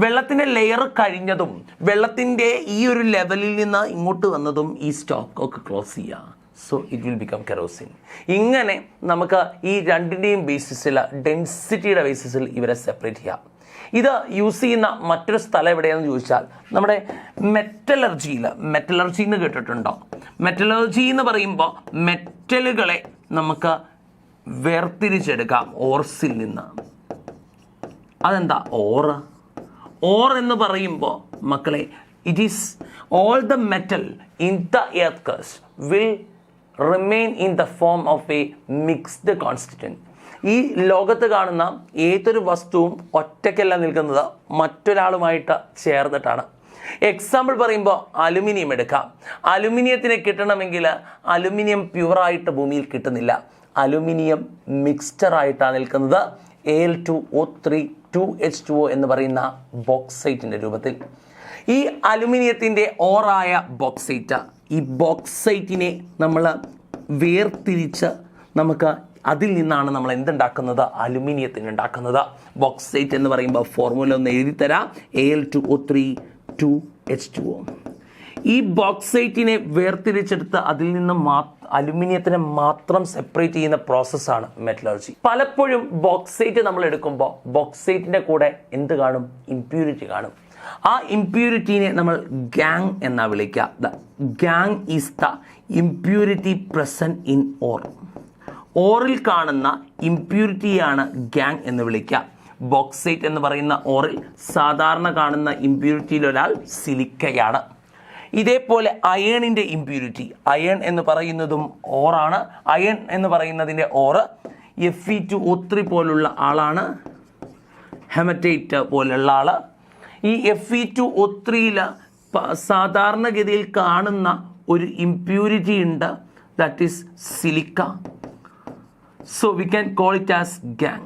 വെള്ളത്തിൻ്റെ ലെയർ കഴിഞ്ഞതും വെള്ളത്തിൻ്റെ ഈ ഒരു ലെവലിൽ നിന്ന് ഇങ്ങോട്ട് വന്നതും ഈ സ്റ്റോപ്പ് കോക്ക് ക്ലോസ് ചെയ്യുക. So it will become kerosene. ഇങ്ങനെ നമുക്ക് ഈ രണ്ടിൻ്റെയും ബേസിസിൽ, ഡെൻസിറ്റിയുടെ ബേസിസിൽ ഇവരെ സെപ്പറേറ്റ് ചെയ്യാം. ഇത് യൂസ് ചെയ്യുന്ന മറ്റൊരു സ്ഥലം എവിടെയാണെന്ന് ചോദിച്ചാൽ നമ്മുടെ മെറ്റലർജി എന്ന് കേട്ടിട്ടുണ്ടോ? മെറ്റലർജി എന്ന് പറയുമ്പോൾ മെറ്റലുകളെ നമുക്ക് വേർതിരിച്ചെടുക്കാം ഓർസിൽ നിന്ന്. അതെന്താ ഓർ എന്ന് പറയുമ്പോൾ മക്കളെ, it is all the metal in the earth crust will remain in the form of a mixed constituent. ഈ ലോകത്ത് കാണുന്ന ഏതൊരു വസ്തുവും ഒറ്റയ്ക്കല്ല നിൽക്കുന്നത്, മറ്റൊരാളുമായിട്ട് ചേർന്നിട്ടാണ്. എക്സാമ്പിൾ പറയുമ്പോൾ അലുമിനിയം എടുക്കാം. അലുമിനിയത്തിനെ കിട്ടണമെങ്കിൽ അലുമിനിയം പ്യുവറായിട്ട് ഭൂമിയിൽ കിട്ടുന്നില്ല. അലുമിനിയം മിക്സ്ചറായിട്ടാണ് നിൽക്കുന്നത് Al2O3 2H2O എന്ന് പറയുന്ന ബോക്സൈറ്റിൻ്റെ രൂപത്തിൽ. ഈ അലുമിനിയത്തിൻ്റെ ഓറായ ബോക്സൈറ്റ്, ഈ ബോക്സൈറ്റിനെ നമ്മൾ വേർതിരിച്ച് നമുക്ക് അതിൽ നിന്നാണ് നമ്മൾ എന്തുണ്ടാക്കുന്നത്? അലുമിനിയത്തിന് ഉണ്ടാക്കുന്നത്. ബോക്സൈറ്റ് എന്ന് പറയുമ്പോൾ ഫോർമുല ഒന്ന് എഴുതി തരാം. Al2O3 2H2O. ഈ ബോക്സൈറ്റിനെ വേർതിരിച്ചെടുത്ത് അതിൽ നിന്ന് അലുമിനിയത്തിനെ മാത്രം സെപ്പറേറ്റ് ചെയ്യുന്ന പ്രോസസ്സാണ് മെറ്റലർജി. പലപ്പോഴും ബോക്സൈറ്റ് നമ്മൾ എടുക്കുമ്പോൾ ബോക്സൈറ്റിൻ്റെ കൂടെ എന്ത് കാണും? ഇംപ്യൂരിറ്റി കാണും. ആ ഇംപ്യൂരിറ്റീനെ നമ്മൾ ഗാങ് എന്നാ വിളിക്കുക. The gangue is the impurity present in ore. ഓറിൽ കാണുന്ന ഇംപ്യൂരിറ്റിയാണ് ഗാങ് എന്ന് വിളിക്കുക. ബോക്സൈറ്റ് എന്ന് പറയുന്ന ഓറിൽ സാധാരണ കാണുന്ന ഇംപ്യൂരിറ്റിയിൽ ഒരാൾ സിലിക്കയാണ്. ഇതേപോലെ അയേണിൻ്റെ ഇംപ്യൂരിറ്റി, അയേൺ എന്ന് പറയുന്നതും ഓറാണ്. അയേൺ എന്ന് പറയുന്നതിൻ്റെ ഓറ് Fe2O3 പോലുള്ള ആളാണ്. ഹെമറ്റൈറ്റ് പോലുള്ള ആൾ. ഈ Fe2O3 സാധാരണഗതിയിൽ കാണുന്ന ഒരു ഇംപ്യൂരിറ്റി ഉണ്ട്, that is silica. So we can call it as gang.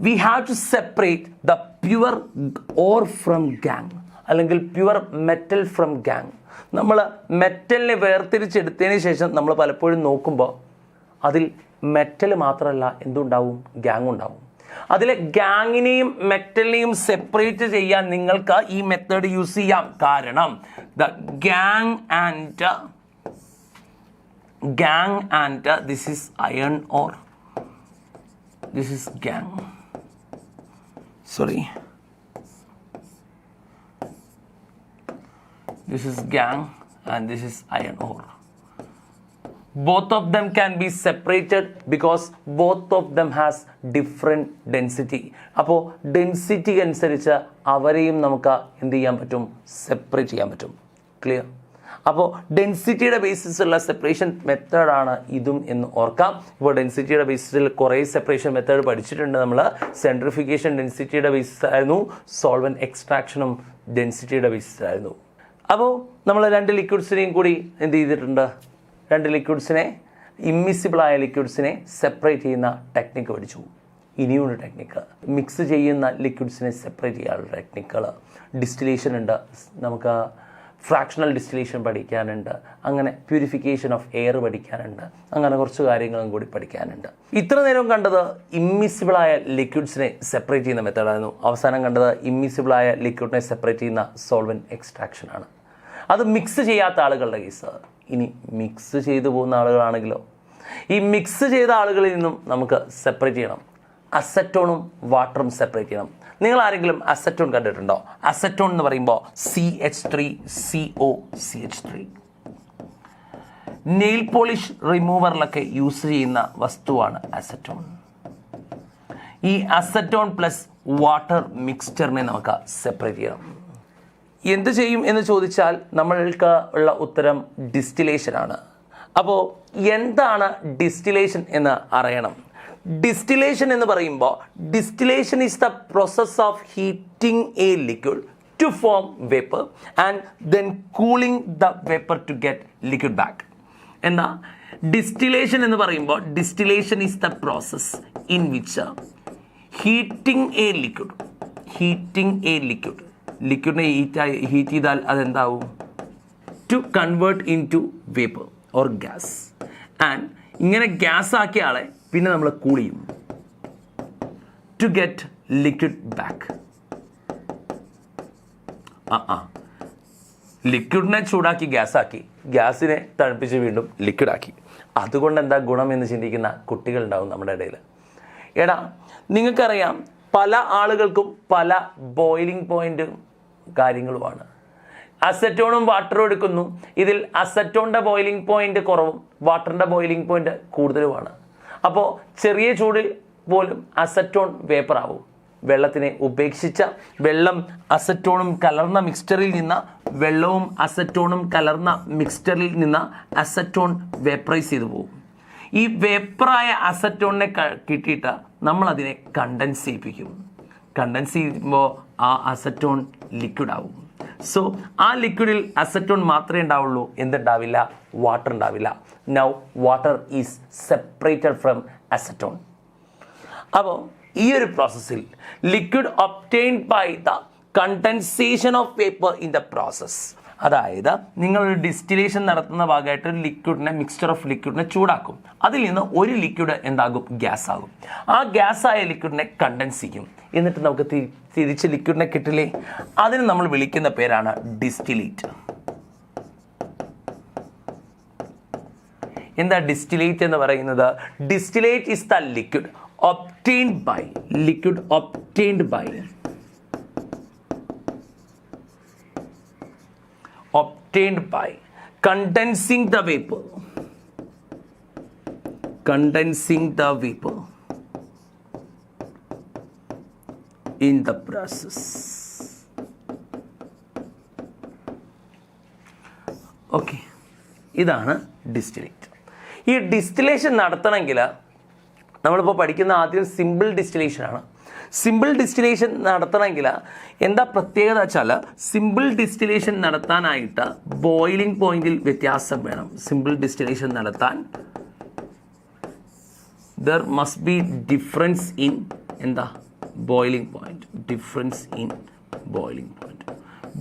We have to separate the pure ore from gang, അല്ലെങ്കിൽ പ്യുവർ മെറ്റൽ ഫ്രം ഗാങ്. നമ്മൾ മെറ്റലിനെ വേർതിരിച്ചെടുത്തതിന് ശേഷം നമ്മൾ പലപ്പോഴും നോക്കുമ്പോൾ അതിൽ മെറ്റൽ മാത്രമല്ല എന്തുണ്ടാവും? ഗാങ് ഉണ്ടാവും. അതിലെ ഗാങ്ങിനെയും മെറ്റലിനെയും സെപ്പറേറ്റ് ചെയ്യാൻ നിങ്ങൾക്ക് ഈ മെത്തേഡ് യൂസ് ചെയ്യാം. കാരണം the gang and this is iron ore, this is gang, sorry, this is gang and this is iron ore. Both of them can be separated because both of them has different density. അപ്പോൾ ഡെൻസിറ്റി അനുസരിച്ച് അവരെയും നമുക്ക് എന്ത് ചെയ്യാൻ പറ്റും? സെപ്പറേറ്റ് ചെയ്യാൻ പറ്റും. ക്ലിയർ? അപ്പോൾ ഡെൻസിറ്റിയുടെ ബേസിസുള്ള സെപ്പറേഷൻ മെത്തേഡാണ് ഇതും എന്ന് ഓർക്കാം. ഇപ്പോൾ ഡെൻസിറ്റിയുടെ ബേസിസിൽ കുറേ സെപ്പറേഷൻ മെത്തേഡ് പഠിച്ചിട്ടുണ്ട് നമ്മൾ. സെൻട്രിഫിക്കേഷൻ ഡെൻസിറ്റിയുടെ ബേസിസായിരുന്നു, സോൾവെന്റ് എക്സ്ട്രാക്ഷനും ഡെൻസിറ്റിയുടെ ബേസിസായിരുന്നു. അപ്പോൾ നമ്മൾ രണ്ട് ലിക്വിഡ്സിനെയും കൂടി എന്ത് ചെയ്തിട്ടുണ്ട്? രണ്ട് ലിക്വിഡ്സിനെ, ഇമ്മിസിബിളായ ലിക്വിഡ്സിനെ സെപ്പറേറ്റ് ചെയ്യുന്ന ടെക്നിക്ക് പഠിച്ചു. ഇനിയൊരു ടെക്നിക്ക്, മിക്സ് ചെയ്യുന്ന ലിക്വിഡ്സിനെ സെപ്പറേറ്റ് ചെയ്യാനുള്ള ടെക്നിക്കുകൾ. ഡിസ്റ്റിലേഷൻ ഉണ്ട്, നമുക്ക് ഫ്രാക്ഷണൽ ഡിസ്റ്റിലേഷൻ പഠിക്കാനുണ്ട്, അങ്ങനെ പ്യൂരിഫിക്കേഷൻ ഓഫ് എയർ പഠിക്കാനുണ്ട്, അങ്ങനെ കുറച്ച് കാര്യങ്ങളും കൂടി പഠിക്കാനുണ്ട്. ഇത്ര നേരം കണ്ടത് ഇമ്മിസിബിളായ ലിക്വിഡ്സിനെ സെപ്പറേറ്റ് ചെയ്യുന്ന മെത്തേഡായിരുന്നു. അവസാനം കണ്ടത് ഇമ്മിസിബിളായ ലിക്വിഡിനെ സെപ്പറേറ്റ് ചെയ്യുന്ന സോൾവെന്റ് എക്സ്ട്രാക്ഷൻ ആണ്. അത് മിക്സ് ചെയ്യാത്ത ആളുകളുടെ കേസ്. ഇനി മിക്സ് ചെയ്തു പോകുന്ന ആളുകളാണെങ്കിലോ, ഈ മിക്സ് ചെയ്ത ആളുകളിൽ നിന്നും നമുക്ക് സെപ്പറേറ്റ് ചെയ്യണം. അസറ്റോണും വാട്ടറും സെപ്പറേറ്റ് ചെയ്യണം. നിങ്ങൾ ആരെങ്കിലും അസറ്റോൺ കണ്ടിട്ടുണ്ടോ? അസറ്റോൺ എന്ന് പറയുമ്പോൾ CH3COCH3. നെയിൽ പോളിഷ് റിമൂവറിലൊക്കെ യൂസ് ചെയ്യുന്ന വസ്തുവാണ് അസറ്റോൺ. ഈ അസറ്റോൺ പ്ലസ് വാട്ടർ മിക്സ്ചറിനെ നമുക്ക് സെപ്പറേറ്റ് ചെയ്യണം. എന്ത് ചെയ്യും എന്ന് ചോദിച്ചാൽ നമ്മൾക്ക് ഉള്ള ഉത്തരം ഡിസ്റ്റിലേഷൻ ആണ്. അപ്പോൾ എന്താണ് ഡിസ്റ്റിലേഷൻ എന്ന് അറിയണം. ഡിസ്റ്റിലേഷൻ എന്ന് പറയുമ്പോൾ distillation is the process of heating a liquid to form vapour and then cooling the vapour to get liquid back. എന്താ ഡിസ്റ്റിലേഷൻ എന്ന് പറയുമ്പോൾ distillation is the process in which heating a liquid ലിക്വിഡിനെ ഹീറ്റ് ചെയ്താൽ അതെന്താവും to convert into vapour or gas. And ഇങ്ങനെ ഗ്യാസ് ആക്കിയ ആളെ പിന്നെ നമ്മൾ കൂൾ ചെയ്യും ടു ഗെറ്റ് ലിക്വിഡ് ബാക്ക്. ലിക്വിഡിനെ ചൂടാക്കി ഗ്യാസാക്കി, ഗ്യാസിനെ തണുപ്പിച്ച് വീണ്ടും ലിക്വിഡാക്കി. അതുകൊണ്ട് എന്താ ഗുണം എന്ന് ചിന്തിക്കുന്ന കുട്ടികളുണ്ടാവും നമ്മുടെ ഇടയിൽ. എടാ നിങ്ങൾക്കറിയാം പല ആളുകൾക്കും പല ബോയിലിംഗ് പോയിൻറ്റും കാര്യങ്ങളുമാണ്. അസറ്റോണും വാട്ടറും എടുക്കുന്നു. ഇതിൽ അസറ്റോണിൻ്റെ ബോയിലിംഗ് പോയിൻ്റ് കുറവും വാട്ടറിൻ്റെ ബോയിലിംഗ് പോയിൻ്റ് കൂടുതലുമാണ്. അപ്പോൾ ചെറിയ ചൂടിൽ പോലും അസറ്റോൺ വേപ്പറാവും. വെള്ളത്തിനെ ഉപേക്ഷിച്ച വെള്ളം അസറ്റോണും കലർന്ന മിക്സ്ചറിൽ നിന്ന് വെള്ളവും അസറ്റോണും കലർന്ന മിക്സ്ചറിൽ നിന്ന് അസറ്റോൺ വേപ്പറൈസ് ചെയ്തു പോകും. ഈ വേപ്പറായ അസറ്റോണിനെ കിട്ടിയിട്ട് നമ്മൾ അതിനെ കണ്ടൻസ് ചെയ്യിപ്പിക്കും. കണ്ടൻസ് ചെയ്യുമ്പോൾ ആ അസറ്റോൺ ലിക്വിഡ് ആവും. സോ ആ ലിക്വിഡിൽ അസറ്റോൺ മാത്രമേ ഉണ്ടാവുള്ളൂ, എന്തുണ്ടാവില്ല? വാട്ടർ ഉണ്ടാവില്ല. Now water is separated from acetone. അപ്പോൾ ഈ ഒരു പ്രോസസ്സിൽ liquid obtained by the condensation of vapour in the process, അതായത് നിങ്ങളൊരു ഡിസ്റ്റിലേഷൻ നടത്തുന്ന ഭാഗമായിട്ട് ഒരു ലിക്വിഡിനെ മിക്സ്ചർ ഓഫ് ലിക്വിഡിനെ ചൂടാക്കും. അതിൽ നിന്ന് ഒരു ലിക്വിഡ് എന്താകും? ഗ്യാസ് ആകും. ആ ഗ്യാസായ ലിക്വിഡിനെ കണ്ടൻസ് ചെയ്യും. എന്നിട്ട് നമുക്ക് തിരിച്ച് ലിക്വിഡിനെ കിട്ടില്ലേ? അതിന് നമ്മൾ വിളിക്കുന്ന പേരാണ് ഡിസ്റ്റിലേറ്റ്. എന്താ ഡിസ്റ്റിലേറ്റ് എന്ന് പറയുന്നത്? Distillate is the liquid obtained by condensing the vapor in the process. Okay, ഇതാണ് ഡിസ്റ്റിലേറ്റ്. ഈ ഡിസ്റ്റിലേഷൻ നടത്തണമെങ്കിൽ നമ്മളിപ്പോൾ പഠിക്കുന്ന ആദ്യം സിമ്പിൾ ഡിസ്റ്റിലേഷനാണ്. സിമ്പിൾ ഡിസ്റ്റിലേഷൻ നടത്തണമെങ്കിൽ എന്താ പ്രത്യേകത വെച്ചാൽ, സിമ്പിൾ ഡിസ്റ്റിലേഷൻ നടത്താനായിട്ട് ബോയിലിംഗ് പോയിന്റിൽ വ്യത്യാസം വേണം. സിമ്പിൾ ഡിസ്റ്റിലേഷൻ നടത്താൻ there must be difference in എന്താ ബോയിലിംഗ് പോയിന്റ്.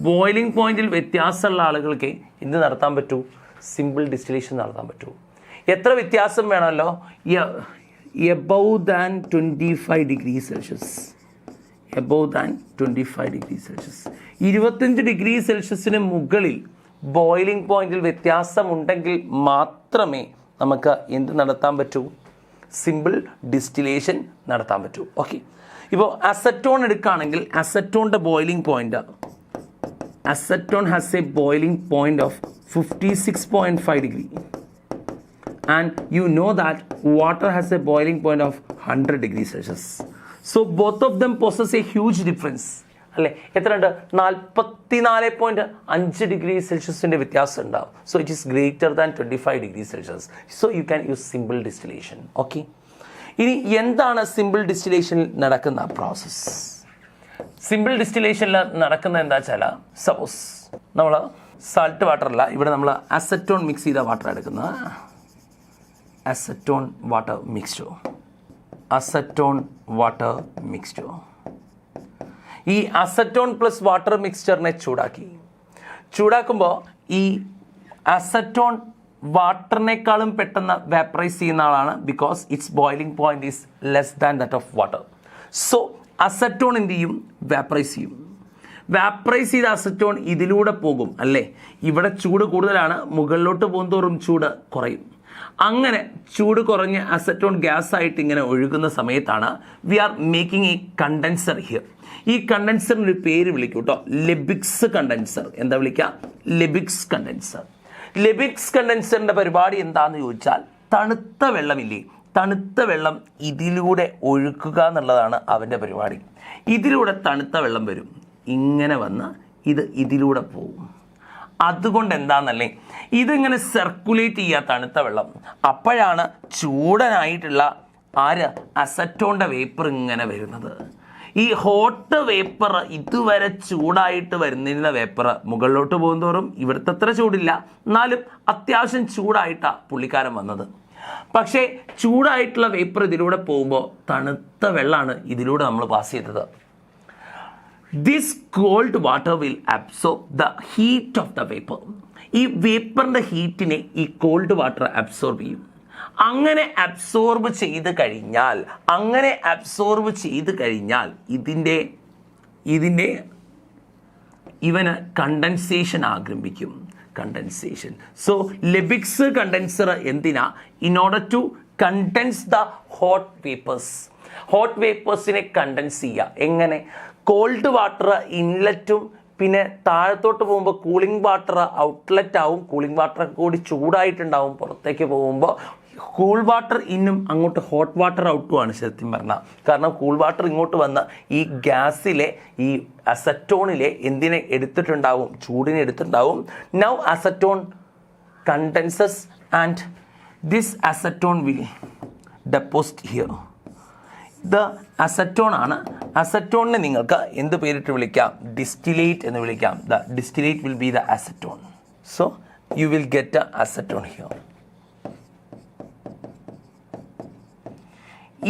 ബോയിലിംഗ് പോയിന്റിൽ വ്യത്യാസമുള്ള ആളുകൾക്ക് എന്ത് നടത്താൻ പറ്റൂ? സിമ്പിൾ ഡിസ്റ്റിലേഷൻ നടത്താൻ പറ്റൂ. എത്ര വ്യത്യാസം വേണമല്ലോ? above than 25 degrees Celsius. 25 degree സെൽഷ്യസിന് മുകളിൽ ബോയിലിംഗ് പോയിന്റിൽ വ്യത്യാസമുണ്ടെങ്കിൽ മാത്രമേ നമുക്ക് എന്ത് നടത്താൻ പറ്റൂ? സിമ്പിൾ ഡിസ്റ്റിലേഷൻ നടത്താൻ പറ്റൂ. ഓക്കെ, ഇപ്പോൾ അസറ്റോൺ എടുക്കുകയാണെങ്കിൽ അസറ്റോണിൻ്റെ boiling point, acetone has a boiling point of 56.5 degree. And you know that water has a boiling point of 100 degrees Celsius. So both of them possess a huge difference. അല്ലേ? എത്രയുണ്ട്? 44.5 ഡിഗ്രി സെൽഷ്യസിൻ്റെ വ്യത്യാസം ഉണ്ടാവും. So it is greater than 25 degree Celsius. So you can use simple distillation. Okay, ഇനി എന്താണ് സിമ്പിൾ ഡിസ്റ്റിലേഷനിൽ നടക്കുന്ന പ്രോസസ്സ്? സിമ്പിൾ ഡിസ്റ്റിലേഷനിൽ നടക്കുന്നത് എന്താ വെച്ചാൽ, സപ്പോസ് നമ്മൾ സാൾട്ട് വാട്ടർ അല്ല, ഇവിടെ നമ്മൾ അസറ്റോൺ മിക്സ് ചെയ്ത വാട്ടർ എടുക്കുന്നത്. Acetone water mixture. ഈ അസറ്റോൺ പ്ലസ് വാട്ടർ മിക്സ്ചറിനെ ചൂടാക്കുമ്പോൾ ഈ അസറ്റോൺ വാട്ടറിനേക്കാളും പെട്ടെന്ന് വാപ്പറൈസ് ചെയ്യുന്ന ആളാണ്, because it's boiling point is less than that of water. So acetone എന്ത് ചെയ്യും? വാപ്പറൈസ് ചെയ്യും. വാപ്പറൈസ് ചെയ്ത അസറ്റോൺ ഇതിലൂടെ പോകും അല്ലേ? ഇവിടെ ചൂട് കൂടുതലാണ്, മുകളിലോട്ട് പോകുന്തോറും ചൂട് കുറയും. അങ്ങനെ ചൂട് കുറഞ്ഞ് അസറ്റോൺ ഗ്യാസ് ആയിട്ട് ഇങ്ങനെ ഒഴുകുന്ന സമയത്താണ് we are making a condenser here. ഈ കണ്ടൻസറിന് ഒരു പേര് വിളിക്കൂ കേട്ടോ, ലെബിക്സ് കണ്ടൻസർ. എന്താ വിളിക്കുക? ലെബിക്സ് കണ്ടൻസർ. ലെബിക്സ് കണ്ടൻസറിൻ്റെ പരിപാടി എന്താണെന്ന് ചോദിച്ചാൽ, തണുത്ത വെള്ളമില്ലേ, തണുത്ത വെള്ളം ഇതിലൂടെ ഒഴുക്കുക എന്നുള്ളതാണ് അവൻ്റെ പരിപാടി. ഇതിലൂടെ തണുത്ത വെള്ളം വരും, ഇങ്ങനെ വന്ന് ഇതിലൂടെ പോകും. അതുകൊണ്ട് എന്താണെന്നല്ലേ, ഇതിങ്ങനെ സർക്കുലേറ്റ് ചെയ്യുക തണുത്ത വെള്ളം. അപ്പോഴാണ് ചൂടനായിട്ടുള്ള അസറ്റോണിൻ്റെ വേപ്പർ ഇങ്ങനെ വരുന്നത്. ഈ ഹോട്ട് വേപ്പർ ഇതുവരെ ചൂടായിട്ട് വരുന്നിരുന്ന വേപ്പർ മുകളിലോട്ട് പോകുന്തോറും ഇവിടുത്തെ അത്ര ചൂടില്ല, എന്നാലും അത്യാവശ്യം ചൂടായിട്ടാണ് പുള്ളിക്കാരൻ വന്നത്. പക്ഷേ ചൂടായിട്ടുള്ള വേപ്പർ ഇതിലൂടെ പോകുമ്പോൾ തണുത്ത വെള്ളമാണ് ഇതിലൂടെ നമ്മൾ പാസ് ചെയ്തത്. This called water will absorb the heat of the vapour. ഈ വേപ്പറിൻ്റെ ഹീറ്റിനെ ഈ കോൾഡ് വാട്ടർ അബ്സോർബ് ചെയ്യും. അങ്ങനെ അബ്സോർബ് ചെയ്ത് കഴിഞ്ഞാൽ ഇവന് കണ്ടൻസേഷൻ ആരംഭിക്കും. കണ്ടൻസേഷൻ. സോ ലെബിക്സ് കണ്ടൻസർ എന്തിനാ? In order to condense the hot വേപ്പേഴ്സിനെ കണ്ടൻസ് ചെയ്യുക. എങ്ങനെ? കോൾഡ് വാട്ടർ ഇൻലെറ്റും പിന്നെ താഴത്തോട്ട് പോകുമ്പോൾ കൂളിംഗ് വാട്ടർ ഔട്ട്ലെറ്റ് ആവും. കൂളിംഗ് വാട്ടർ കൂടി ചൂടായിട്ടുണ്ടാവും. പുറത്തേക്ക് പോകുമ്പോൾ കൂൾ വാട്ടർ ഇന്നും അങ്ങോട്ട് ഹോട്ട് വാട്ടർ ഔട്ടുമാണ് സത്യം പറഞ്ഞാൽ. കാരണം കൂൾ വാട്ടർ ഇങ്ങോട്ട് വന്ന് ഈ ഗ്യാസിലെ ഈ അസറ്റോണിലെ എന്തിനെ എടുത്തിട്ടുണ്ടാവും? ചൂടിനെ എടുത്തിട്ടുണ്ടാവും. Now acetone condenses and this acetone will deposit here. ഇത് അസറ്റോൺ ആണ്. അസറ്റോണിനെ നിങ്ങൾക്ക് എന്ത് പേരിട്ട് വിളിക്കാം? ഡിസ്റ്റിലേറ്റ് എന്ന് വിളിക്കാം. The distillate will be the acetone. So you will get a acetone here.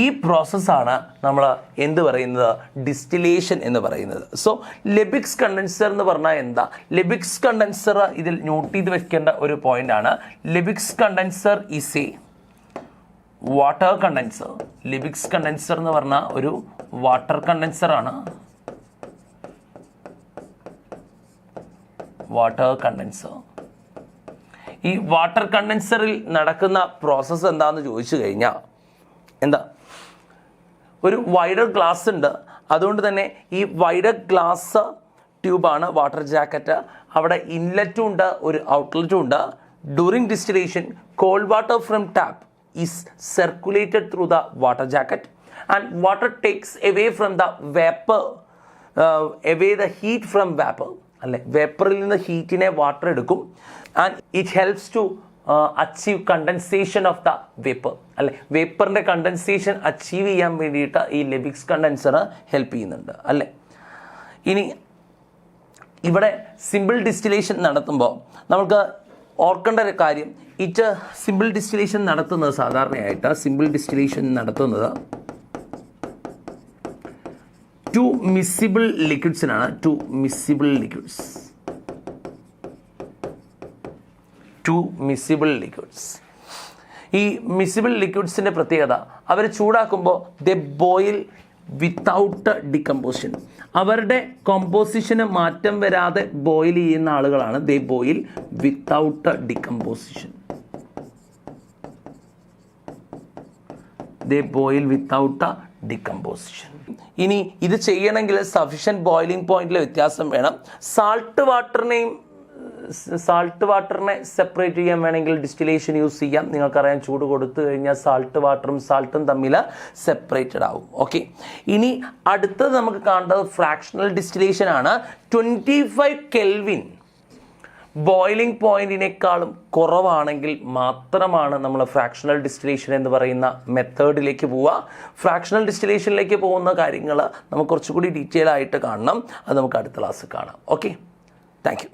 ഈ പ്രോസസ്സാണ് നമ്മൾ എന്ത് പറയുന്നത്? ഡിസ്റ്റിലേഷൻ എന്ന് പറയുന്നത്. സോ ലെബിക്സ് കണ്ടൻസർ എന്ന് പറഞ്ഞാൽ എന്താ? ലെബിക്സ് കണ്ടൻസർ ഇതിൽ നോട്ട് ചെയ്ത് വെക്കേണ്ട ഒരു പോയിന്റ് ആണ്. Liebig's condenser is a water condenser. Liebig's condenser എന്ന് പറഞ്ഞാൽ ഒരു വാട്ടർ കണ്ടൻസർ ആണ്. Water condenser. ഈ വാട്ടർ കണ്ടൻസറിൽ നടക്കുന്ന പ്രോസസ്സ് എന്താണെന്ന് ചോദിച്ചു കഴിഞ്ഞാൽ എന്താ? ഒരു വൈഡർ ഗ്ലാസ് ഉണ്ട്. അതുകൊണ്ട് തന്നെ ഈ വൈഡർ ഗ്ലാസ് ട്യൂബാണ് വാട്ടർ ജാക്കറ്റ്. അവിടെ ഇൻലെറ്റും ഉണ്ട്, ഒരു ഔട്ട്ലെറ്റും ഉണ്ട്. During distillation cold water from tap is circulated through the water jacket and water takes away from the vapour, away the heat from vapour. അല്ലെ, വേപ്പറിൽ നിന്ന് ഹീറ്റിനെ വാട്ടർ എടുക്കും. And it helps to achieve condensation of the vapour. അല്ലെ, വേപ്പറിൻ്റെ കണ്ടൻസേഷൻ അച്ചീവ് ചെയ്യാൻ വേണ്ടിയിട്ട് ഈ ലെബിക്സ് കണ്ടൻസർ ഹെൽപ്പ് ചെയ്യുന്നുണ്ട്. അല്ലേ, ഇനി ഇവിടെ സിമ്പിൾ ഡിസ്റ്റിലേഷൻ നടത്തുമ്പോൾ നമുക്ക് ഓർക്കേണ്ട ഒരു കാര്യം, സിമ്പിൾ ഡിസ്റ്റിലേഷൻ നടത്തുന്നത് സാധാരണയായിട്ട് ടു മിസിബിൾ ലിക്വിഡ്സിനാണ്. Two miscible liquids. ഈ മിസിബിൾ ലിക്വിഡ്സിൻ്റെ പ്രത്യേകത, അവർ ചൂടാക്കുമ്പോൾ ദേ ബോയിൽ വിത്തൗട്ട് ഡികമ്പോസിഷൻ. അവരുടെ കോമ്പോസിഷന് മാറ്റം വരാതെ ബോയിൽ ചെയ്യുന്ന ആളുകളാണ്. They boil without decomposition. ഇനി ഇത് ചെയ്യണമെങ്കിൽ സഫിഷ്യൻറ്റ് ബോയിലിംഗ് പോയിന്റിലെ വ്യത്യാസം വേണം. സാൾട്ട് വാട്ടറിനെ സെപ്പറേറ്റ് ചെയ്യാൻ വേണമെങ്കിൽ ഡിസ്റ്റിലേഷൻ യൂസ് ചെയ്യാം. നിങ്ങൾക്കറിയാം, ചൂട് കൊടുത്തു കഴിഞ്ഞാൽ സാൾട്ടും തമ്മിൽ സെപ്പറേറ്റഡ് ആവും. ഓക്കെ, ഇനി അടുത്തത് നമുക്ക് കാണേണ്ടത് ഫ്രാക്ഷണൽ ഡിസ്റ്റിലേഷൻ ആണ്. 25 കെൽവിൻ ബോയിലിംഗ് പോയിന്റിനേക്കാളും കുറവാണെങ്കിൽ മാത്രമാണ് നമ്മൾ ഫ്രാക്ഷണൽ ഡിസ്റ്റിലേഷൻ എന്ന് പറയുന്ന മെത്തേഡിലേക്ക് പോവുക. ഫ്രാക്ഷണൽ ഡിസ്റ്റിലേഷനിലേക്ക് പോകുന്ന കാര്യങ്ങൾ നമുക്ക് കുറച്ചുകൂടി ഡീറ്റെയിൽ ആയിട്ട് കാണണം. അത് നമുക്ക് അടുത്ത ക്ലാസ്സിൽ കാണാം. Okay, thank you.